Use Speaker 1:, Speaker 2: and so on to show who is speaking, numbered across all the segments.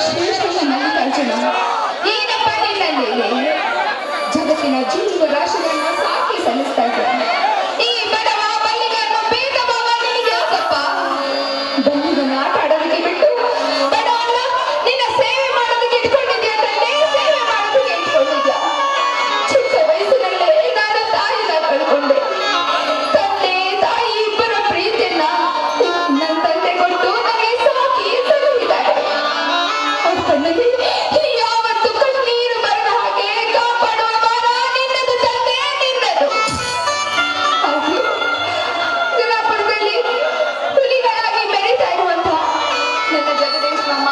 Speaker 1: ಶ್ರೀಶೈಲ ಮಲ್ಲಿಕಾರ್ಜುನ ಏನಪ್ಪ ನಿನ್ನಲ್ಲಿ ಜಗತ್ತಿನ ಜೀವರಾಶಿಗಳನ್ನ ಸಾಕಿ ಸಲ್ಲಿಸ್ತಾ ಇದ್ದಾರೆ. ಈ ಬಡವ ಬಲ್ಲಿಗರನ್ನು ಭೇದ ಭಾವ ನಿನಗೆ ಯಾಕಪ್ಪ? ಬಲ್ಲಿಗನ ಆಟ ಆಡೋದಕ್ಕೆ ಬಿಟ್ಟು ಬಡವನ್ನ ನಿನ್ನ ಸೇವೆ ಮಾಡೋದಕ್ಕೆ ಇಟ್ಕೊಂಡಿದ್ಯಾ ತಂದೆ, ಸೇವೆ ಮಾಡೋದಕ್ಕೆ ಇಟ್ಕೊಂಡಿದ್ಯಾ? ಚಿಕ್ಕ ವಯಸ್ಸಿನಲ್ಲೇ ನಾನು ತಾಯಿನ ಕಳ್ಕೊಂಡೆ. ತಂದೆ ತಾಯಿ ಇಬ್ಬರ ಪ್ರೀತಿಯನ್ನ ನನ್ನ ತಂದೆ ಕೊಟ್ಟು ನನಗೆ ಸಾಕಿ ಸಲುಹಿದ್ದಾರೆ. ಅವ್ರ ಕಣ್ಣಲ್ಲಿ ಯಾವತ್ತು ಕಣ್ಣೀರು ಬರದ ಹಾಗೆ ಕಾಪಾಡುವ ಭಾರ ನಿನ್ನದು ತಂದೆ, ನಿನ್ನದು. ಹಾಗೆ ಗುಲಾಪುರದಲ್ಲಿ ಹುಲಿಗಳಾಗಿ ಮೆರೀತಾ ಇರುವಂತಹ ನನ್ನ ಜಗದೀಶ್ ಮಾಮ,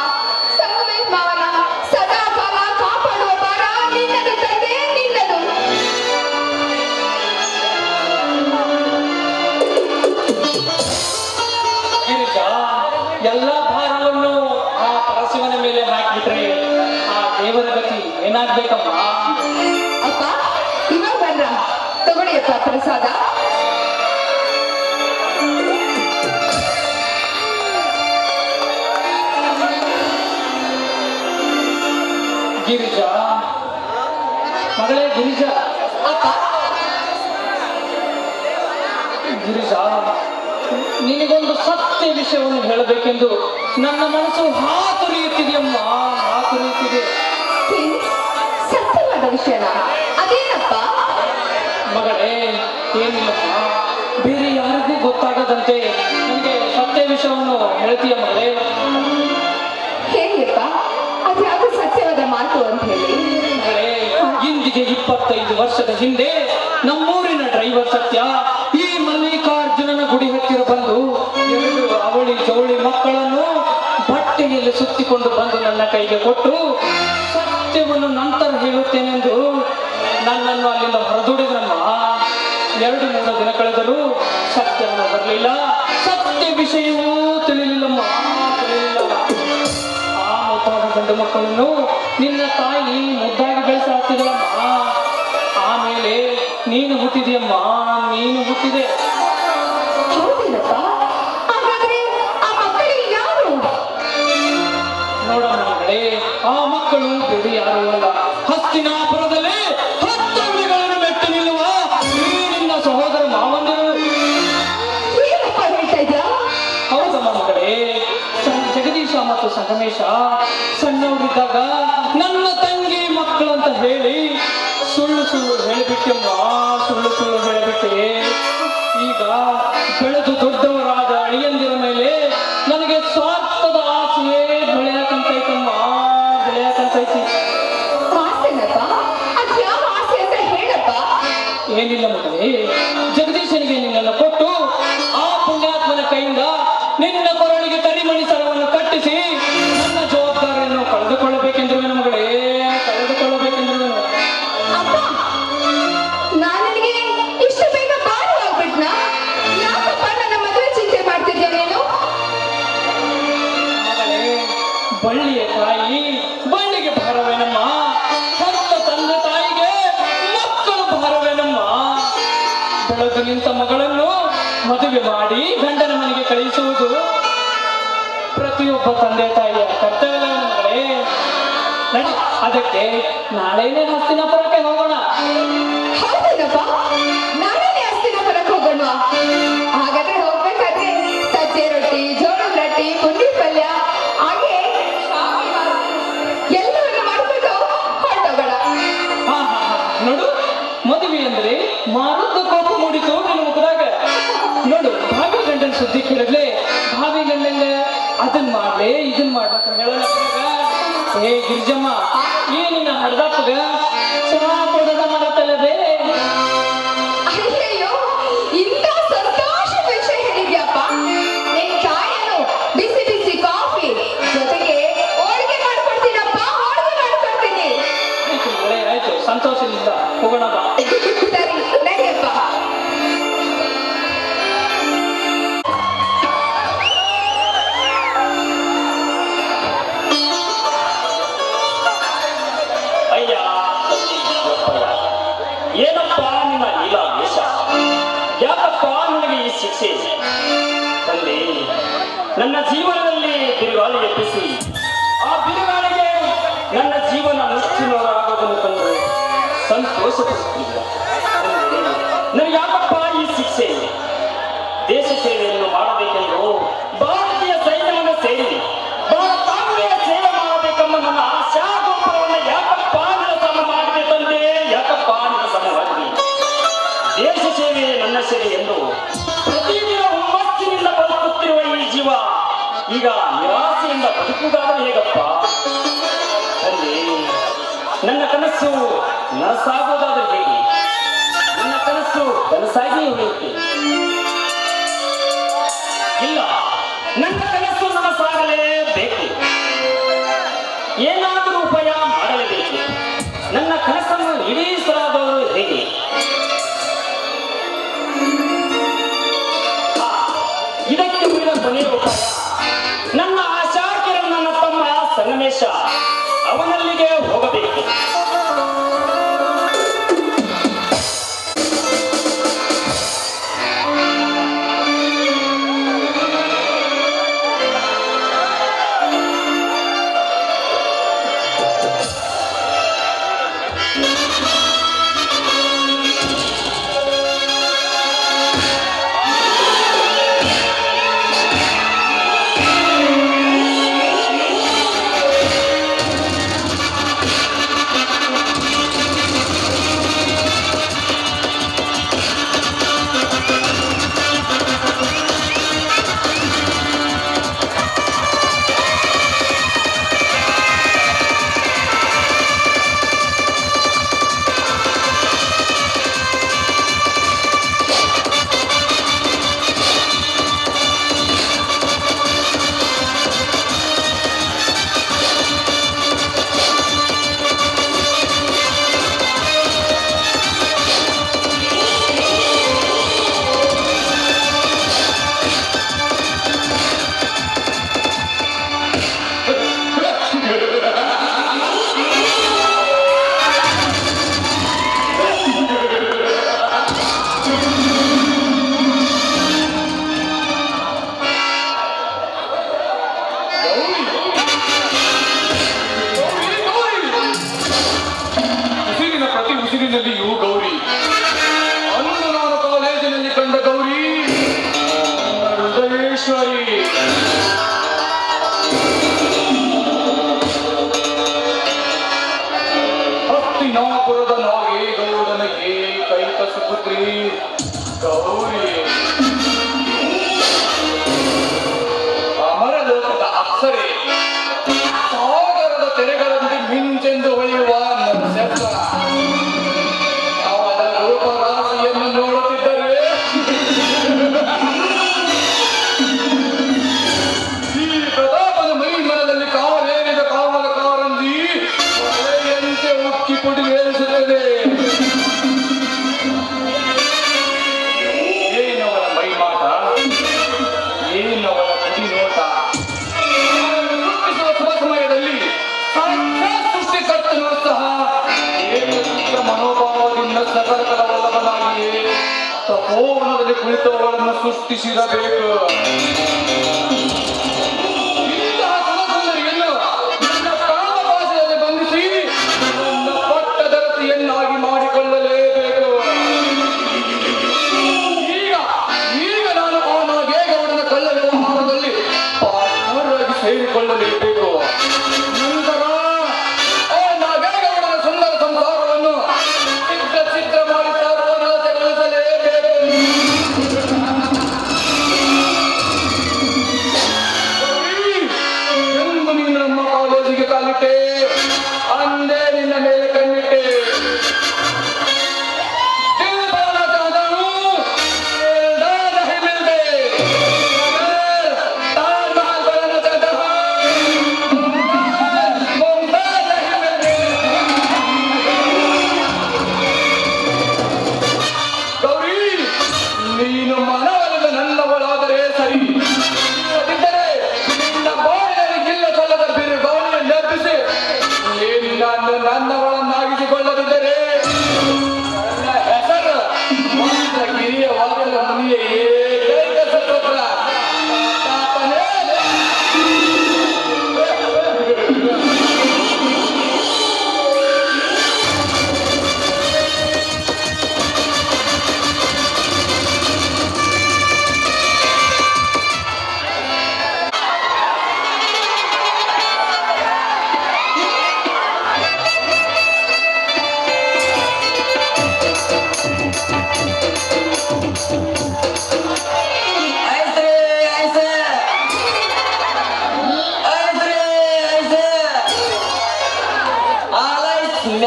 Speaker 1: ಸಂಗಮೇಶ್ ಮಾವನ ಸದಾ ಕಾಲ ಕಾಪಾಡುವ ಭಾರ ನಿನ್ನದು ತಂದೆ, ನಿನ್ನದು.
Speaker 2: ಗಿರಿಜಾ, ಎಲ್ಲ ಭಾರವನ್ನು ಆ ಪರಶಿವನ ಮೇಲೆ ಹಾಕಿಬಿಟ್ರೆ ಆ ದೇವರ ಗತಿ ಏನಾಗ್ಬೇಕಮ್ಮ?
Speaker 1: ಅಪ್ಪ ಇವಾಗ ಬಂದ್ರ, ತಗೊಳ್ಳಿಯಪ್ಪ ಪ್ರಸಾದ.
Speaker 2: ಗಿರಿಜಾ, ಮಗಳೇ ಗಿರಿಜಾ,
Speaker 1: ಅಪ್ಪ
Speaker 2: ಗಿರಿಜಾ, ನಿನಗೊಂದು ಸತ್ಯ ವಿಷಯವನ್ನು ಹೇಳಬೇಕೆಂದು ನನ್ನ ಮನಸ್ಸು ಹಾತುರಿಯುತ್ತಿದೆಯಮ್ಮ, ಹಾತುರಿಯುತ್ತಿದೆ.
Speaker 1: ಏನು? ಸತ್ಯವಾದ ವಿಷಯನ? ಅದೇನಪ್ಪ?
Speaker 2: ಮಗಳೇ, ಏನಿಲ್ಲಮ್ಮ, ಬೇರೆ ಯಾರಿಗೂ ಗೊತ್ತಾಗದಂತೆ ನನಗೆ ಸತ್ಯ ವಿಷಯವನ್ನು ಹೇಳ್ತೀಯ ಮಗಳೇ?
Speaker 1: ಹೇಳಿಯಪ್ಪ, ಅದ್ಯಾವುದು ಸತ್ಯವಾದ ಮಾತು ಅಂತ ಹೇಳಿ.
Speaker 2: ಮಗಳೇ, ಇಂದಿಗೆ 25 ವರ್ಷದ ಹಿಂದೆ ನಮ್ಮೂರಿನ ಡ್ರೈವರ್ ಸತ್ಯ ಈ ಮಲ್ಲಿಕಾರ್ಜುನನ ಗುಡಿ ಹತ್ತಿರ ಬಂದು 2 ಅವಳಿ ಜವಳಿ ಮಕ್ಕಳನ್ನು ಬಟ್ಟೆಯಲ್ಲಿ ಸುತ್ತಿಕೊಂಡು ಬಂದು ನನ್ನ ಕೈಗೆ ಕೊಟ್ಟು ಸತ್ಯವನ್ನು ನಂತರ ಹೇಳುತ್ತೇನೆಂದು ನನ್ನನ್ನು ಅಲ್ಲಿಂದ ಹೊರದೂಡಿದ್ರಮ್ಮ. 2-3 ದಿನ ಕಳೆದರೂ ಸತ್ಯವನ್ನು ಬರಲಿಲ್ಲ, ಸತ್ಯ ವಿಷಯವೂ ತಿಳಿಲಿಲ್ಲಮ್ಮ, ತಿಳಿಲಿಲ್ಲ. ಆ ಮುದ್ದಾದ ಗಂಡು ಮಕ್ಕಳನ್ನು ನಿನ್ನ ತಾಯಿ ಮುದ್ದಾಗಿ ಬೆಳೆಸಾಕ್ತಿದಳಮ್ಮ. ಆಮೇಲೆ ನೀನು ಹುಟ್ಟಿದೆಯಮ್ಮ, ನೀನು ಹುಟ್ಟಿದೆ.
Speaker 1: ಹೌದೇನಪ್ಪ? ಹಾಗಾದ್ರೆ ಆ ಮಕ್ಕಳಿಗೆ ಯಾರು?
Speaker 2: ನೋಡಮ್ಮ ಮಗಳೇ, ಆ ಮಕ್ಕಳು ಬೇರೆ ಯಾರು ಅಲ್ಲ, ಹಸ್ತಿನಾಪುರದಲ್ಲಿ 10 ಅಂಗಡಿಗಳನ್ನು ಮೆಟ್ಟಿ ನಿಲ್ಲುವ ಈ ನಿನ್ನ ಸಹೋದರ ಮಾವಂದಿರು.
Speaker 1: ಏನಪ್ಪ ಹೇಳ್ತಾ ಇದ್ಯಾ?
Speaker 2: ಹೌದಮ್ಮ ಮಗಳೇ, ಜಗದೀಶ ಮತ್ತು ಸಂಗಮೇಶ ಸಣ್ಣವರಿದ್ದಾಗ ನನ್ನ ತಂಗಿ ಮಕ್ಕಳು ಅಂತ ಹೇಳಿ ಸುಳ್ಳು ಸುಳ್ಳು ಹೇಳಿಬಿಟ್ಟೆಮ್ಮ, ಸುಳ್ಳು ಸುಳ್ಳು ಹೇಳಿಬಿಟ್ಟೆ. ಈಗ ಬೆಳೆದು ದೊಡ್ಡವರಾದ ಅಳಿಯಂದಿರ ಮೇಲೆ ನನಗೆ ಸ್ವಾರ್ಥದ ಆಸೆಯೇ ಬೆಳೆಯಕಂತೈತಮ್ಮ, ಬೆಳೆಯಕಂತೈತಿ.
Speaker 1: ಆಸೆನಪ್ಪ? ಅದ್ಯಾವ ಆಸೆ ಅಂತ ಹೇಳಪ್ಪ.
Speaker 2: ಏನಿಲ್ಲ ಮಗಳೇ, ಜಗದೀಶನಿಗೆ ನಿನ್ನನ್ನು ಕೊಟ್ಟು ಆ ಪುಣ್ಯಾತ್ಮನ ಕೈಯಿಂದ ನಿನ್ನ ಕೊರಳಿಗೆ ಕರಿಮಣಿ ಸರವನ್ನು ಕಟ್ಟಿಸಿ ನನ್ನ ಜವಾಬ್ದಾರಿಯನ್ನು ಕಳೆದುಕೊಳ್ಳಬೇಕೆಂದಿರುವೆನು ಮಗಳೇ, ಕಳೆದುಕೊಳ್ಳಬೇಕೆಂದಿರುವೆನು.
Speaker 1: ಅಪ್ಪ, ನಾನು ನಿನಗೆ ಇಷ್ಟು ಬೇಗ ಭಾರವಾಗ್ಬಿಟ್ನಾ? ಯಾಕಪ್ಪ ನನ್ನ ಮದುವೆ ಚಿಂತೆ ಮಾಡ್ತಿದ್ಯಾ ನೀನು?
Speaker 2: ಮಗಳೇ, ಬಳ್ಳಿಯ ತಾಯಿ ಬಳ್ಳಿಗೆ ಭಾರವೇನಮ್ಮ, ಹೆತ್ತ ತಂದೆ ತಾಯಿಗೆ ಮಕ್ಕಳು ಭಾರವೇನಮ್ಮ. ಬೆಳೆದು ನಿಂತ ಮಗಳನ್ನು ಮದುವೆ ಮಾಡಿ ಗಂಡನ ಮನೆಗೆ ಕಳುಹಿಸುವುದು ಪ್ರತಿಯೊಬ್ಬ ತಂದೆ ತಾಯಿಯ ಕರ್ತವ್ಯ ಮಗಳೇ. ನಡಿ, ಅದಕ್ಕೆ ನಾಳೆನೇ ಹಸ್ತಿನಾಪುರಕ್ಕೆ ಹೋಗೋಣ.
Speaker 1: ಹೌದೇನಪ್ಪ? ನಾಳೆನೇ ಹಸ್ತಿನಾಪುರಕ್ಕೆ ಹೋಗೋಣ. ಹಾಗಾದ್ರೆ ಹೋಗ್ಬೇಕಾದ್ರೆ ಸಜ್ಜೆ ರೊಟ್ಟಿ, ಜೋಳದ ರೊಟ್ಟಿ, ಪುಂಡಿ ಪಲ್ಯ ಹಾಗೆ ಎಲ್ಲವನ್ನು ಮಾಡ್ಬಿಟ್ಟು ಹೊರಟೋಗೋಣ.
Speaker 2: ಹಾ ಹಾ ಹಾ, ನೋಡು, ಮದುವೆ ಅಂದ್ರೆ ಮಾರುದ್ದ ಕೋಪ ಮೂಡಿತು ನಿನ್ನ ಮುಖದಾಗ. ನೋಡು, ಭಾವಿ ಗಂಡನ ಸುದ್ದಿ ಕೇಳಿದ್ಲೆ ಭಾವಿ ಗಂಡಂಗ ಅದನ್ ಮಾಡ್ಲೆ ಇದನ್ ಮಾಡ್ಲಂತ ಹೇಳೋಣ. ಏ ಗಿರಿಜಮ್ಮ, ಏನಿನ್ನ ಹಡ್ದಪ್ಪಗ ಚಹಾ ಕೊಡೋದ ಮಾಡತ್ತಲ್ಲದೆ?
Speaker 1: ಅಯ್ಯಯ್ಯೋ, ಇಂಥ ಸಂತೋಷದ ವಿಷಯ ಹೇಳಿದ್ಯಪ್ಪ. ನಿನ್ ಚಾಯನ್ನು ಬಿಸಿ ಬಿಸಿ ಕಾಫಿ ಜೊತೆಗೆ ಹೋಳಿಗೆ ಮಾಡ್ಕೊಡ್ತೀನಪ್ಪ, ಹೋಳಿಗೆ ಮಾಡ್ಕೊಡ್ತೀನಿ.
Speaker 2: ಆಯ್ತು ಮಗಳೇ, ಆಯ್ತು, ಸಂತೋಷದಿಂದ ಹೋಗೋಣ ಬಾ.
Speaker 1: ಸರಿ, ನಡಿಯಪ್ಪ.
Speaker 3: ಅಯ್ಯ ತಂದೆ ಅಪ್ಪಯ್ಯ, ಏನಪ್ಪ ನಿನ್ನ ಲೀಲಾ ವೇಷ? ಯಾಕಪ್ಪ ನನಗೆ ಈ ಶಿಕ್ಷೆ? ತಂದೆ, ನನ್ನ ಜೀವನದಲ್ಲಿ ಬಿರುಗಾಳಿ ಎಬ್ಬಿಸಿ ಆ ಬಿರುಗಾಳಿ ಸಂತೋಷಪಡಿಸುತ್ತಿಲ್ಲ. ನನಗೆ ಯಾಕಪ್ಪ ಈ ಶಿಕ್ಷೆ? ದೇಶ ಸೇವೆಯನ್ನು ಮಾಡಬೇಕೆಂದು ಭಾರತೀಯ ಸೈನ್ಯವನ್ನು ಸೇರಿ ಭಾರತಾಂಬೆಯ ಸೇವೆ ಮಾಡಬೇಕೆಂಬ ನನ್ನ ಆಶಾ ಗೋಪುರವನ್ನು ಯಾಕಪ್ಪ ನಿರಸನ ಮಾಡಿದೆ ತಂದೆ? ಯಾಕಪ್ಪ ನಿರಸನ ಮಾಡಿದೆ? ದೇಶ ಸೇವೆ ನನ್ನ ಸೇವೆ ಎಂದು ಪ್ರತಿದಿನ ಹುಮ್ಮಸ್ಸಿನಿಂದ ಬದುಕುತ್ತಿರುವ ಈ ಜೀವ ಈಗ ನಿರಾಸೆಯಿಂದ ಬದುಕುವುದಾದರೆ ಹೇಗಪ್ಪ ತಂದೆ? ನನ್ನ ಕನಸು ನನಸಾಗುವುದಾದರೆ ಹೇಗೆ? ನನ್ನ ಕನಸು ಕನಸಾಗಿಯೇ ಉಳಿಯುತ್ತೆ. ಇಲ್ಲ, ನನ್ನ ಕನಸು ನನಸಾಗಲೇಬೇಕು. ಏನಾದರೂ ಉಪಾಯ ಮಾಡಲೇಬೇಕು. ನನ್ನ ಕನಸನ್ನು ಈಡೇರಿಸಲಾದವರು ಹೇಗೆ? ಇದಕ್ಕೆ ಉಳಿದ ಕೊನೆಯ ಉಪಾಯ ನನ್ನ ಆಶಾಕಿರಣ ನನ್ನ ತಮ್ಮ ಸಂಗಮೇಶ ಅವನಲ್ಲಿಗೆ ಹೋಗಬೇಕು.
Speaker 4: ಉಸಿರಿನಲ್ಲಿಯೂ ಗೌರಿ. ಅಂದು ನಾನು ಕಾಲೇಜಿನಲ್ಲಿ ಕಂಡ ಗೌರಿ ಹೃದಯೇಶ್ವರಿ. ಹಸ್ತಿನಾಪುರದ ನಾಗೇಗೌಡನಿಗೆ ಕೈಕ ಸುಪುತ್ರಿ ಗೌರಿ. ಅಮರಲೋಕದ ಅಪ್ಸರೆ, ಸಾಗರದ ತೆರೆಗಳಂತೆ ಮಿಂಚೆಂದು ಹೊಳೆಯುವ ನಕ್ಷತ್ರ. ಅವನ ರೂಪರಾಶಿಯನ್ನು ನೋಡುತ್ತಿದ್ದರೆ ಈ ಪ್ರತಾಪನ ಮೈ ಮನದಲ್ಲಿ ಕಾವಲೇರಿದ ಕಾವಲ ಕಾರಂಜಿ ಹೊಳೆಯಂತೆ ಉಕ್ಕಿ ಪುಡಿಗೇರಿಸುತ್ತದೆ. ಏನವನ ಮೈ ಮಾಟ, ಏನವನ ಕುಡಿ ನೋಟ. ಸೃಷ್ಟಿಸುವ ಶುಭ ಸಮಯದಲ್ಲಿ ಸೃಷ್ಟಿಕರ್ತನೂ ಸಹ ಏಕಚಿತ್ರ ಮನೋಭಾವದಿಂದ ಸಕಲಕಲವಲ್ಲವನಾಗಿಯೇ ತಪೋವನದಲ್ಲಿ ಕುಳಿತವಳನ್ನು ಸೃಷ್ಟಿಸಿರಬೇಕು. ಇಂತಹ ಸುಂದರಿಯನ್ನು ನನ್ನ ಕಾಮ ಭಾಷೆಯಲ್ಲಿ ಬಂಧಿಸಿ ನನ್ನ ಪಟ್ಟದರತಿಯನ್ನಾಗಿ ಮಾಡಿಕೊಳ್ಳಲೇಬೇಕು. ಈಗ ನಾನು ಆ ನಾಗೇಗೌಡನ ಕಳ್ಳ ವ್ಯವಹಾರದಲ್ಲಿ ಪಾರ್ಟ್ನರಾಗಿ ಸೇರಿಕೊಳ್ಳಲೇಬೇಕು. ನಂತರ ಆ ನಾಗೇಗೌಡನ ಸುಂದರ ಸಂಸಾರವನ್ನು ಚಿತ್ರ ಮಾಡಿ ಸರ್ವನಾಶಗೊಳಿಸಲೇಬೇಕು. ಎಂದು ನೀನು ನಮ್ಮ ಕಾಲೇಜಿಗೆ ಕಾಲಿಟ್ಟೆ, ಅಂದೇ ನಿನ್ನ ಮೇಲೆ ಕಣ್ಣಿಟ್ಟೆ. ಗೌರಿ, ನೀನು ಮನವಲ್ಲದ ನನ್ನವಳಾದರೆ ಸರಿ. ಇಲ್ಲದಿದ್ದರೆ ನಿನ್ನ ಬಾಯಿನಲ್ಲಿ ಗಿಲ್ಲ ಸಲ್ಲದ ಬಿರುಗಾಳಿಯನ್ನು ನೆನಪಿಸಿ ನನ್ನವಳನ್ನಾಗಿಸಿಕೊಳ್ಳದಿದ್ದರೆ ನನ್ನ ಹೆಸರು ಮಂತ್ರಗಿರಿಯ ವಾದಲ ಮುನಿಯ ಏಕೈಕ ಸುಪುತ್ರ ಪ್ರತಾಪನೇ.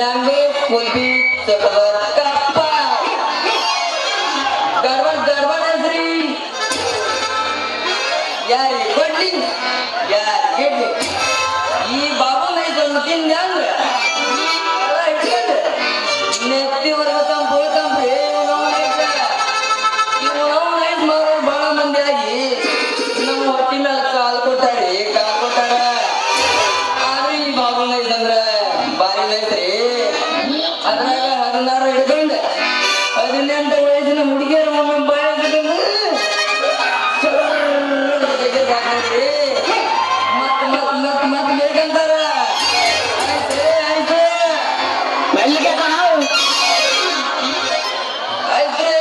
Speaker 5: ಮ್ಯಾಂಗೋ ಕುಲ್ಫಿ ಚಕಬರ್ ಕಪ್ಪ ಗಡ್ಬಡ್ ಗಡ್ಬಡ್ ಅಂದ್ರಿ ಯಾರಿ ಕೊಡ್ಲಿ ಯಾರ್ ಗೆಡ್ಲಿ ಈ ಬಾಬು ನೈಸ್ ಒಂದು ತಿಂದೆ ಅಂದ್ರೆ ಇಟ್ಕೊಂಡು ನೆತ್ತಿ ಬರ್ಬೇಕಂತ ಹೋಗ್ಕಂಬ್ರಿ ಇವ್ ನೈಸ್ ಮಾಡೋರು ಬಹಳ ಮಂದಿ ಆಗಿ ನಮ್ಮ ಹೊಟ್ಟಿ ಮೇಲೆ ಕಾಲ್ ಕೊಟ್ಟಾರಿ ಆದ್ರೆ ಈ ಬಾಬು ನೈಸ್ ಅಂದ್ರ ಬಾರಿ ನೈಸ್ರಿ ಅದ್ರಾಗ 16 ಹಿಡ್ಕೊಂಡು 18 ವಯಸ್ಸಿನ ಹುಡುಗಿಯರು ಒಮ್ಮೆ ಬಾಯ ಮತ್ ಬೇಕಂತಾರ ಆಯ್ತ್ರಿ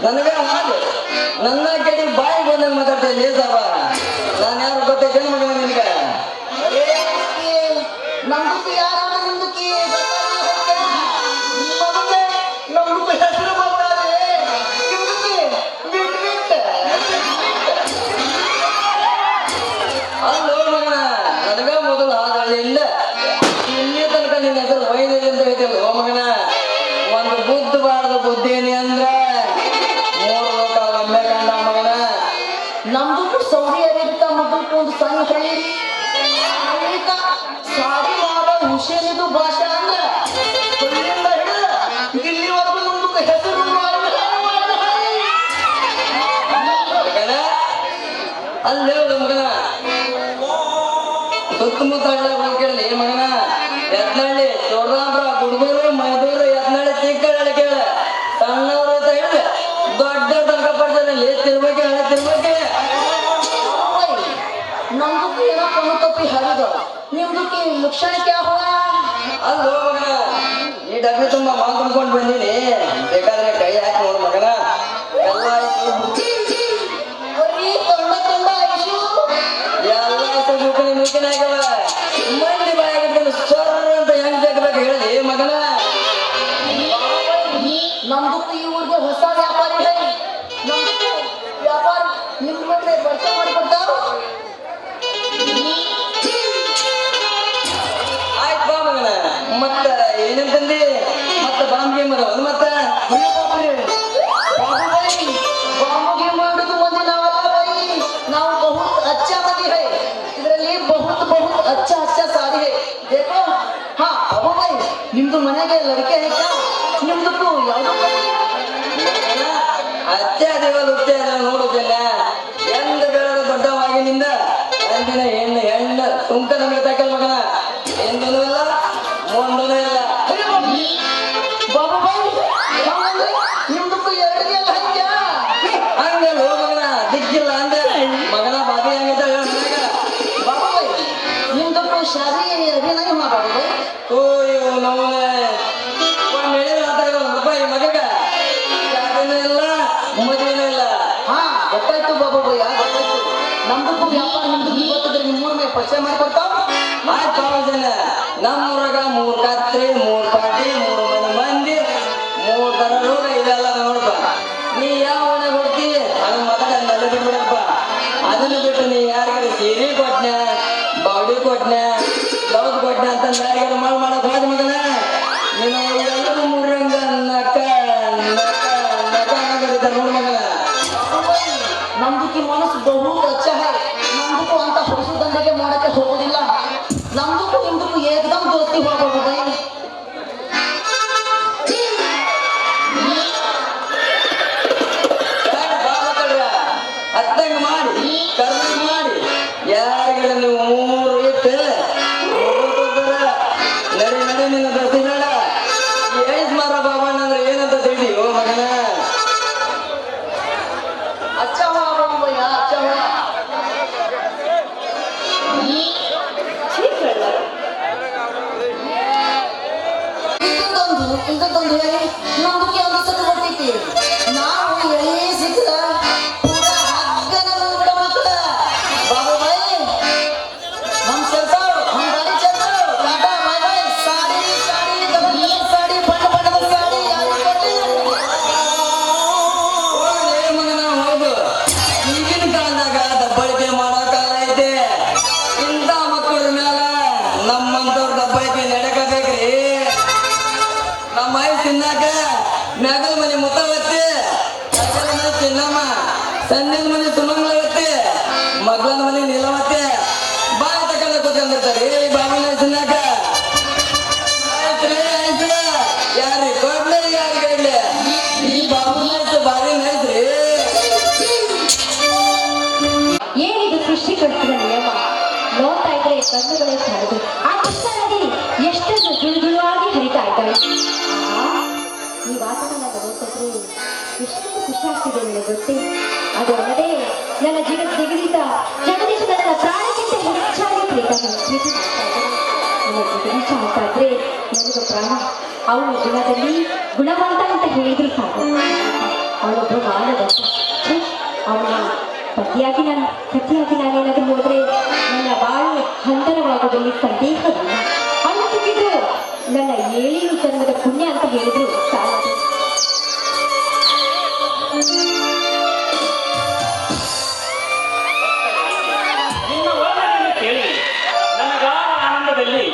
Speaker 5: ನನಗ ಹಾಗೆ ನನ್ನ ಕಡೆ ಬಾಯಿ ಬಂದಂಗ ಮಾತಾಡ್ತೇನೆ ಲೇಸವ ನಾನು ಯಾರು ಗೊತ್ತೈತೇನು ಮಗ ನಿನಗ
Speaker 6: ನಮ್ದಕ್ಕೆ ಯಾರ ನಿಮ್ದಕ್ಕೆ ನಮ್ದಕ್ಕೆ ಹೆಸರು ಬರ್ತಾರೆ ನಿಮ್ದಕ್ಕೆ ಬಿಟ್ಟು
Speaker 5: ಅಲ್ಲೋ ಮಗನ ನನಗ ಮೊದಲು ಆದಳ್ಳಿಯಿಂದ ಇಲ್ಲಿ ತನಕ ನಿನ್ನ ಹೆಸರು ವೈದ್ಯ ಅಂತ ಹೇಳ್ತಿಲ್ಲ ಓ ಮಗನ ಒಂದು ಬುದ್ಧಬಾರದ ಬುದ್ಧೇನಿ ಅಂದ್ರ 3 ಲೋಕ ಒಮ್ಮೆ ಕಂಡ ಮಗನ
Speaker 6: ನಮ್ದು ಸೌದಿ ಅರೇಬಿಕಾ ಮಕ್ಕಳಿಗೆ ಒಂದು ಸಣ್ಣ ಹಳ್ಳಿ ಅಮೇರಿಕಾ ಸಾರಿ ಮಾಡೋ ಹುಷೇನಿದು ಭಾಷೆ ಅಂದ್ರೆ ಹಳ್ಳಿಯಿಂದ ಹಿಡಿದು ಇಲ್ಲಿವರೆಗೂ ನಮ್ದು ಹೆಸರು
Speaker 5: ಮಗನ ಅಲ್ಲೇ ಮಗನ ಸುತ್ತಮುತ್ತ ಹಳ್ಳಿ ಹೋಗಿ ಕೇಳಲಿ ಮಗನ ಯತ್ನಹಳ್ಳಿ ಚೋಡದಾಂಬ್ರ ಗುಡ್ಗೂರು ಮೈದೂರು ಯತ್ನಹಳ್ಳಿ ಚಿಕ್ಕಹಳ್ಳಿ ಕೇಳ ಸಣ್ಣವ್ರ ಅಂತ ಹೇಳಿದೆ ದೊಡ್ಡ ತನಕ ಪಡ್ತಾನಲ್ಲಿ ತಿರ್ಬೇಕೆ ಹಳೆ ತಿರ್ಬೇಕೆ
Speaker 6: ನಮ್ದಕ್ಕೆ ಏನೋ ಕಣ್ಣು ತಪ್ಪಿ ಹರಿದು ನಿಮ್ದಕ್ಕೆ ಲಕ್ಷಣ ಕ್ಯಾ ಹುವಾ
Speaker 5: ಅಲ್ಲೋ ಮಗನ ಈ ಡಬ್ಬಿ ತುಂಬಾ ಮಾಲ್ ತುಂಬ್ಕೊಂಡು ಬಂದೀನಿ ಬೇಕಾದ್ರೆ ಕೈ ಹಾಕಿ ನೋಡು ಮಗನ ಎಲ್ಲ ಆಯ್ತು
Speaker 6: ಅವ್ರಿಗೆ ತೊಂಡ ತೊಂಡ ಐಶು
Speaker 5: ಎಲ್ಲ ಆಯ್ತು ಮುಖನಿ ಮುಖಿನ ಆಗವ ಮಂದಿ ಬಾಯಾಗಿರ್ತಾನೆ ಸರ್ ಅಂತ ಹೆಂಗ್ ತೆಗ್ಬೇಕು ಹೇಳಿ ಮಗನ
Speaker 6: ನಮ್ದಕ್ಕೆ ಈ ಊರಿಗೆ ಹೊಸ ವ್ಯಾಪಾರಿ ಹೈ ನಮ್ದಕ್ಕೆ ವ್ಯಾಪಾರ ನಿಮ್ಮ ಮುಂದೆ ವರ್ಷ ಮಾಡಿಕೊಡ್ತಾರ
Speaker 5: ಆಯ್ತು ಬಾ ಮಗನ ಮತ್ತ ಏನಂತಂದಿ ಮತ್ತ ಬಾಂಬೆ ಮರ ಮತ್ತ
Speaker 6: ಬಾಂಬುಗೆ ಮಾಡುದು ಮಂದಿ ನಾವಲ್ಲ ಬೈ ನಾವು ಬಹುತ್ ಅಚ್ಚಾ ಮಂದಿ ಹೈ ಇದರಲ್ಲಿ ಬಹುತ್ ಬಹುತ್ ಅಚ್ಚಾ ಸಾರಿ ಹೈ देखो ಹಾ ಅಬ್ಬು ಬೈ ನಿಮ್ದು ಮನೆಗೆ ಲಡಿಕೆ ಐತಾ ನಿಮ್ದು ಯಾವ್ದು
Speaker 5: ಅಚ್ಚ ದೇವ ಲುಚ್ಚ ನೋಡುದಿಲ್ಲ ಎಂದ ಬೆಳೆದ ದೊಡ್ಡವಾಗಿನಿಂದ ಅಂದಿನ ಹೆಣ್ಣು ಸುಂಕ ನಮಗೆ ತಕ್ಕಲ್ ಮಗನ ಎಂದೂ ಇಲ್ಲ ಮುಂದೂ ಇಲ್ಲ
Speaker 6: अभी नहीं हुआ बाबू भाई
Speaker 5: ಓಯ್ಯೋ ನವನೇ ಒಂದು ಹೇಳಿದ್ರೆ ಮಾತಾಡೋ ರೂಪಾಯಿ ಮಗಗ ಯಾಕೇನೂ ಇಲ್ಲ ಮದುವೆನೂ ಇಲ್ಲ
Speaker 6: हाँ ಗೊತ್ತಾಯ್ತು ಬಾಬು ಭಯ್ಯ ಗೊತ್ತಾಯ್ತು ನಮ್ದಕ್ಕೂ ವ್ಯಾಪಾರ ನಿಮ್ದು ಗೊತ್ತಿದ್ರೆ ನಿಮ್ಮೂರ ಮೇಲೆ ಪರಿಚಯ ಮಾಡಿಕೊಡ್ತಾವ
Speaker 5: ಆಯ್ತು ಜನ ನಮ್ಮೂರಾಗ 3 ಕತ್ರಿ 3 ಪಾಟಿ 3 ಮನೆ ಮಂದಿ 3 ತರ ರೋಗ ಇದೆಲ್ಲ ನೋಡಪ್ಪ ನೀ ಯಾವ ಮನೆಗೆ ಹೋಗ್ತಿ ಅದನ್ನ ಮಾತಾಡ ನೆಲೆ ಬಿಡ್ಬಿಡಪ್ಪ ಅದನ್ನು ಬಿಟ್ಟು ನೀ ಯಾರಿಗಾರ ಸೀರೆ ಕೊಟ್ನ ಬಾಡಿ ಕೊಟ್ನ ಬ್ಲೌಸ್ ಕೊಟ್ನ ಅಂತ ಯಾರಿಗಾರ ಮಾಡಕ್ ಹೋದ ಮಗನ ನೀನು ಎಲ್ಲರೂ ಮೂರಂಗ ನಕ ನಕ ನಕ ಅನ್ನಕತ್ತಿದ್ದಾರೆ ನೋಡು ಮಗನ
Speaker 6: नंदू की मनस बहुत अच्छा है नंदू को अंत ಹೊರಸು ದಂಧೆಗೆ ಮಾಡಕ್ಕೆ ಹೋಗೋದಿಲ್ಲ ನಮ್ದು ನಿಮ್ದು ಏಕದಮ್ ದೋಸ್ತಿ ಹೋಗಬಹುದು ಬೈ
Speaker 5: ಅತ್ತಂಗ ಮಾಡಿ ಕರ್ನಂಗ ಮಾಡಿ ಯಾರಿಗಾರ ನೀವು 3 ಇಟ್ಟು ನಡಿ ನಡಿ ನಿನ್ನ ದೋಸ್ತಿ ಬೇಡ ಏಸ್ ಮಾರ ಬಾಬಣ್ಣ ಅಂದ್ರೆ ಏನಂತ ತಿಳಿಯೋ ಮಗನ
Speaker 6: अच्छा हुआ बाबू भैया अच्छा हुआ ಇಂಥದ್ದೊಂದು ಹೇಳಿ ನಮ್ದಕ್ಕೆ ಒಂದು ಸತಿ ಬರ್ತೈತಿ ನಾವು ಎಲ್ಲಿ ಸಿಕ್ಕ ಪೂರ ಹಗ್ಗನ ಬಿಡ ಮಕ್ಕಳ ಬಾಬು ಭೈ हम चलता हम गाड़ी चलता tata bye bye sari sari दबी साड़ी बಣ್ಣ ಬಣ್ಣದ ಸಾಡಿ ಯಾರು ಕೊಡ್ಲಿ
Speaker 5: ಹೋಗ್ಲೇ ಮಗನ ಹೋಗು ಈಗಿನ ಕಾಲದಾಗ ದಬ್ಬಳಿಕೆ ಮಾಡೋ ಕಾಲ ಐತೆ ಇಂಥ ಮಕ್ಕಳ ಮ್ಯಾಲ ನಮ್ಮಂತವ್ರ ದಬ್ಬಳಿಕೆ ನಡಕಬೇಕ್ರಿ ನಮ್ಮ ಐ ತಿನ್ನಾಕ ಮ್ಯಾಗಲ್ ಮನೆ ಮುತ್ತವತ್ತಿ ಮಗಲ ಮನೆ ಚಿನ್ನಮ್ಮ ಸಣ್ಣಿನ ಮನೆ ಸುಮಂಗ್ಲವತ್ತಿ ಮಗ್ಲನ ಮನೆ ನೀಲವತ್ತಿ ಬಾಯಿ ತಕೊಂಡ ಕೂತ್ಕೊಂಡಿರ್ತಾರೆ ಈ ಬಾವಿನ ತಿನ್ನಾಕ ಯಾರಿ ಕೊಡ್ಲಿ ಯಾರಿಗೆ ಇಡ್ಲಿ ಈ ಬಾಬು ಬಾರಿ ನೈತ್ರಿ
Speaker 1: ಏನಿದು ಸೃಷ್ಟಿಕರ್ತನ ನಿಯಮ ನೋಡ್ತಾ ಇದ್ರೆ ಕಣ್ಣುಗಳೇ ಸಾಲದು ಆ ಕೃಷ್ಣ ನದಿ ಎಷ್ಟೊಂದು ಜುಳುಜುಳುವಾಗಿ ಹರಿತಾ ಇದ್ದಾಳೆ ಈ ವಾತಾವರಣ ನೋಡ್ತಿದ್ರೆ ಎಷ್ಟೊಂದು ಖುಷಿ ಆಗ್ತಿದೆ ನನಗೆ ಗೊತ್ತೇ ಅದಲ್ಲದೆ ನನ್ನ ಜಗದೀಶ ನನ್ನ ಪ್ರಾಣಕ್ಕಿಂತ ಹೆಚ್ಚಾಗಿ ಪ್ರೀತಿ ಮಾಡ್ತಾ ಇದ್ದಾನೆ ನನ್ನ ಜಗದೀಶ ಅಂತ ಇದ್ರೆ ನನಗೆ ಪ್ರಾಣ ಅವನು ಗುಣದಲ್ಲಿ ಗುಣವಂತ ಅಂತ ಹೇಳಿದ್ರು ಸಾಕು ಅವನೊಬ್ಬ ಮಾನವಂತ ಅವನ ಪತಿಯಾಗಿ ನಾನೇನಾದ್ರೂ ಹೋದ್ರೆ ನನ್ನ ಬಾಳು ಹಂತರವಾಗುವುದರಲ್ಲಿ ಸಂದೇಹವಿಲ್ಲ ಅನ್ನಿಸಿದ್ದು ನನ್ನ 7 ಜನ್ಮದ ಪುಣ್ಯ ಅಂತ ಹೇಳಿದ್ರು ಸಾಕು
Speaker 3: ನಿನ್ನ ವರ್ಣನೆಯನ್ನು ಕೇಳಿ ನನಗಾದ ಆನಂದದಲ್ಲಿ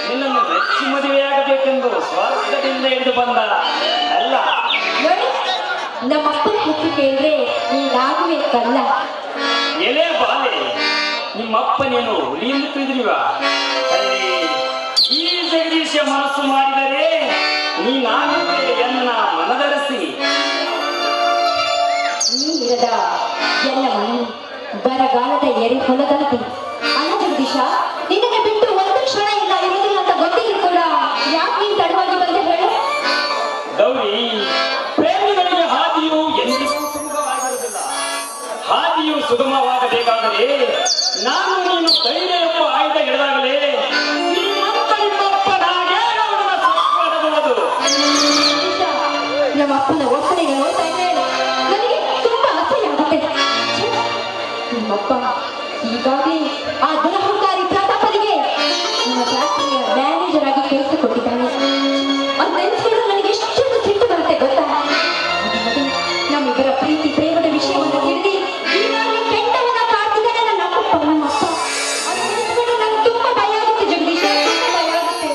Speaker 3: ನಿನ್ನನ್ನು ಮೆಚ್ಚಿ ಮದುವೆಯಾಗಬೇಕೆಂದು ಸ್ವರ್ಗದಿಂದ ಹಿಡಿದು ಬಂದ ಅಲ್ಲ
Speaker 1: ನೋಡಿ ನಮ್ಮಪ್ಪನ ಹೆಸರು ಕೇಳಿದ್ರೆ ನೀನಾಗುವೆ ಕಲ್ಲ
Speaker 3: ಎಲೆ ಬಾಲೆ ನಿಮ್ಮಪ್ಪ ನೀನು ಹುಲಿಯಿಂದ ತಿಳಿದ್ರಿವ ಈ ಜಗದೀಶ ಮನಸ್ಸು ಮಾಡಿದರೆ ನೀನಾಗುವೆ ಎನ್ನ ಮನದರಸಿ
Speaker 1: ನೀರಿರದ ಎಲ್ಲ ಮಣ್ಣು ಬರಗಾಲದ ಎರೆ ಹೊಲದಂತೆ ಅಲ್ಲ ಜಗದೀಶ ನಿನ್ನನ್ನು ಬಿಟ್ಟು ಒಂದು ಕ್ಷಣ ಇಲ್ಲ ಇರುವುದಿಲ್ಲ ಅಂತ ಗೊತ್ತಿದ್ರು ಕೂಡ ಯಾಕೆ ನೀನು ತಡವಾಗಿ ಬಂದೆ ಹೇಳು
Speaker 3: ಗೌರಿ ಪ್ರೇಮಿಗಳಿಗೆ ಹಾದಿಯು ಎಂದಿಗೂ ಸುಗಮವಾಗಿರುವುದಿಲ್ಲ ಹಾದಿಯು ಸುಗಮವಾಗಬೇಕಾದರೆ ನಾನು ನೀನು ಧೈರ್ಯ ಎಂಬ ಆಯುಧ ಹಿಡಿದಾಗಲೇ ಶ್ರೀಮಂತ ನಿಮ್ಮಪ್ಪನಾಗೆ ಅವನ ಸ್ವಪ್ನವಾಗುವುದು.
Speaker 1: ಜಗದೀಶ, ನಮ್ಮ ಅಪ್ಪನ ಒತ್ತಡ ನೋಡ್ತಾ ಇದ್ರೆ ನನಗೆ ತುಂಬಾ ಆಸೆಯಾಗುತ್ತೆ ಛೆ, ನಿಮ್ಮಪ್ಪ ಈಗಾಗಲೇ ಆ ದುರಹಂಕಾರಿ ಪ್ರತಾಪನಿಗೆ ನಮ್ಮ ಫ್ಯಾಕ್ಟರಿಯ ಮ್ಯಾನೇಜರ್ ಆಗಿ ಕೆಲಸ ಕೊಟ್ಟಿದ್ದಾನೆ ಅದು ನೆನೆಸ್ಕೊಂಡು ನನಗೆ ಎಷ್ಟೊಂದು ಸಿಟ್ಟು ಬರುತ್ತೆ ಗೊತ್ತಾ ನಮ್ಮಿಬ್ಬರ ಪ್ರೀತಿ ಪ್ರೇಮದ ವಿಷಯವನ್ನು ತಿಳಿದು ಈಗಾಗಲೇ ಕೆಟ್ಟವನ್ನ ಕಾಡ್ತಿದ್ದಾನೆ ನಮ್ಮಪ್ಪ ಅದು ನೆನೆಸ್ಕೊಂಡು ನನಗೆ ತುಂಬಾ ಭಯ ಆಗುತ್ತೆ ಜಗದೀಶ ತುಂಬಾ ಭಯ ಆಗುತ್ತೆ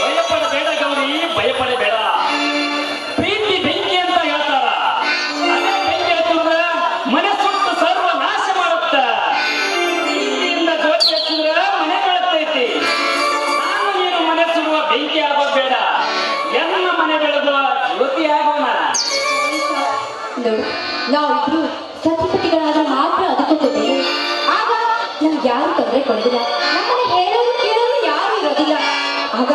Speaker 3: ಭಯಪಡಬೇಡ ಗೌರಿ ಭಯಪಡಬೇಡ ಪ್ರೀತಿ ಬೆಂಕಿ ಅಂತ ಹೇಳ್ತಾರ ಅದೇ ಬೆಂಕಿ ಹತ್ತಿರ ಮನೆ ಸುಟ್ಟು ಸರ್ವ ನಾಶ ಮಾಡುತ್ತ ಪ್ರೀತಿಯಿಂದ ಜ್ಯೋತಿ ಹಚ್ಚಿದ್ರ ಮನೆ ಬೆಳತೈತಿ ನಾನು ನೀನು ಮನೆ ಸುಡುವ ಬೆಂಕಿ ಆಗೋಬೇಡ ಎನ್ನ ಮನೆ ಬೆಳೆದುವ ಜ್ಯೋತಿ ಆಗೋಣ
Speaker 1: ನಾವಿಬ್ರು ಸತಿಪತಿಗಳಾದ್ರೆ ಮಾತ್ರ ಅದಕ್ಕೋತೇವೆ ಆಗ ನಮ್ಗೆ ಯಾರು ತೊಂದರೆ ಕೊಡೋದಿಲ್ಲ ನಮ್ಮನ್ನ ಹೇಳೋದು ಕೇಳೋದು ಯಾರು ಇರೋದಿಲ್ಲ ಆಗ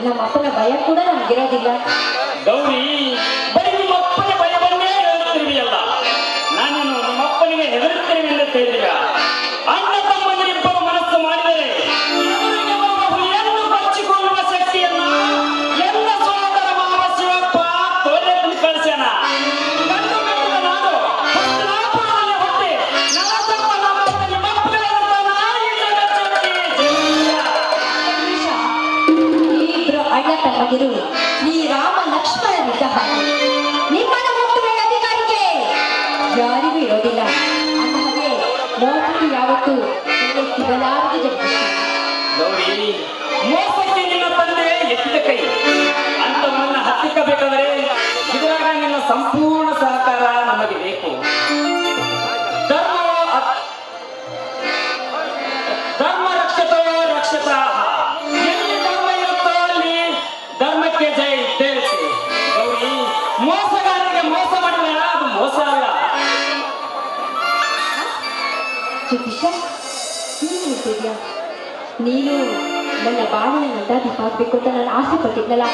Speaker 1: ನಮ್ಮ ಅಪ್ಪನ ಭಯ ಕೂಡ ನಮ್ಗಿರೋದಿಲ್ಲ
Speaker 3: ಗೌರಿ ಬರೀ ನಿಮ್ಮಪ್ಪನ ಭಯವನ್ನೇ ಹೇಳುತ್ತಿರುವಿಯಲ್ಲ ನಾನು ನಿಮ್ಮಪ್ಪನಿಗೆ ಹೆದರುತ್ತೇನೆ ಎಂದು ಹೇಳಿದ ಅಣ್ಣ ತಮ್ಮಂದಿರಿಬ್ಬರು ಮನಸ್ಸು ಮಾಡಿದರೆ ಎದುರಿಗೆ ಬರುವ ಹುಲಿಯ
Speaker 1: ಭಾಗ್ಯರು ಶ್ರೀರಾಮ ಲಕ್ಷ್ಮಣರಿದ್ದ ಹಾಗೆ ನಿಮ್ಮನ್ನು ಮುಟ್ಟುವ ಅಧಿಕಾರಿಗೆ ಯಾರಿಗೂ ಇರೋದಿಲ್ಲ. ಅಂದ ಹಾಗೆ ಮೋಸಕ್ಕೆ ಯಾವತ್ತೂ ಬೆಲೆ ಸಿಗಲಾರದು ಜಗದೀಶ.
Speaker 3: ಗೌರಿ, ಮೋಸಕ್ಕೆ ನಿನ್ನ ತಂದೆ ಎತ್ತಿದ ಕೈ ಅಂತವನ್ನ ಹತ್ತಿಕ್ಕಬೇಕಾದರೆ ಇದರಾಗ ನಿನ್ನ ಸಂಪೂರ್ಣ ಸಹಕಾರ ನಮಗೆ ಬೇಕು. ಧರ್ಮ ರಕ್ಷತೋ ರಕ್ಷತಾ, ಎಲ್ಲಿ ಧರ್ಮ ಇರುತ್ತೋ ಅಲ್ಲಿ ಧರ್ಮಕ್ಕೆ ಜಯ ಇದ್ದೇವೆ. ಗೌರಿ, ಮೋಸಗಾರರಿಗೆ ಮೋಸ ಮಾಡಿದ್ರೆ ಅದು ಮೋಸ ಅಲ್ಲ.
Speaker 1: ಜಗದೀಶ, ನೀನು ಹೇಳ್ತಿದ್ಯಾ? ನೀನು ನನ್ನ ಬಾಳಿನ ನಂದಾದೀಪ ಆಗ್ಬೇಕು ಅಂತ ನಾನು ಆಸೆ ಪಟ್ಟಿದ್ನಲ್ಲ,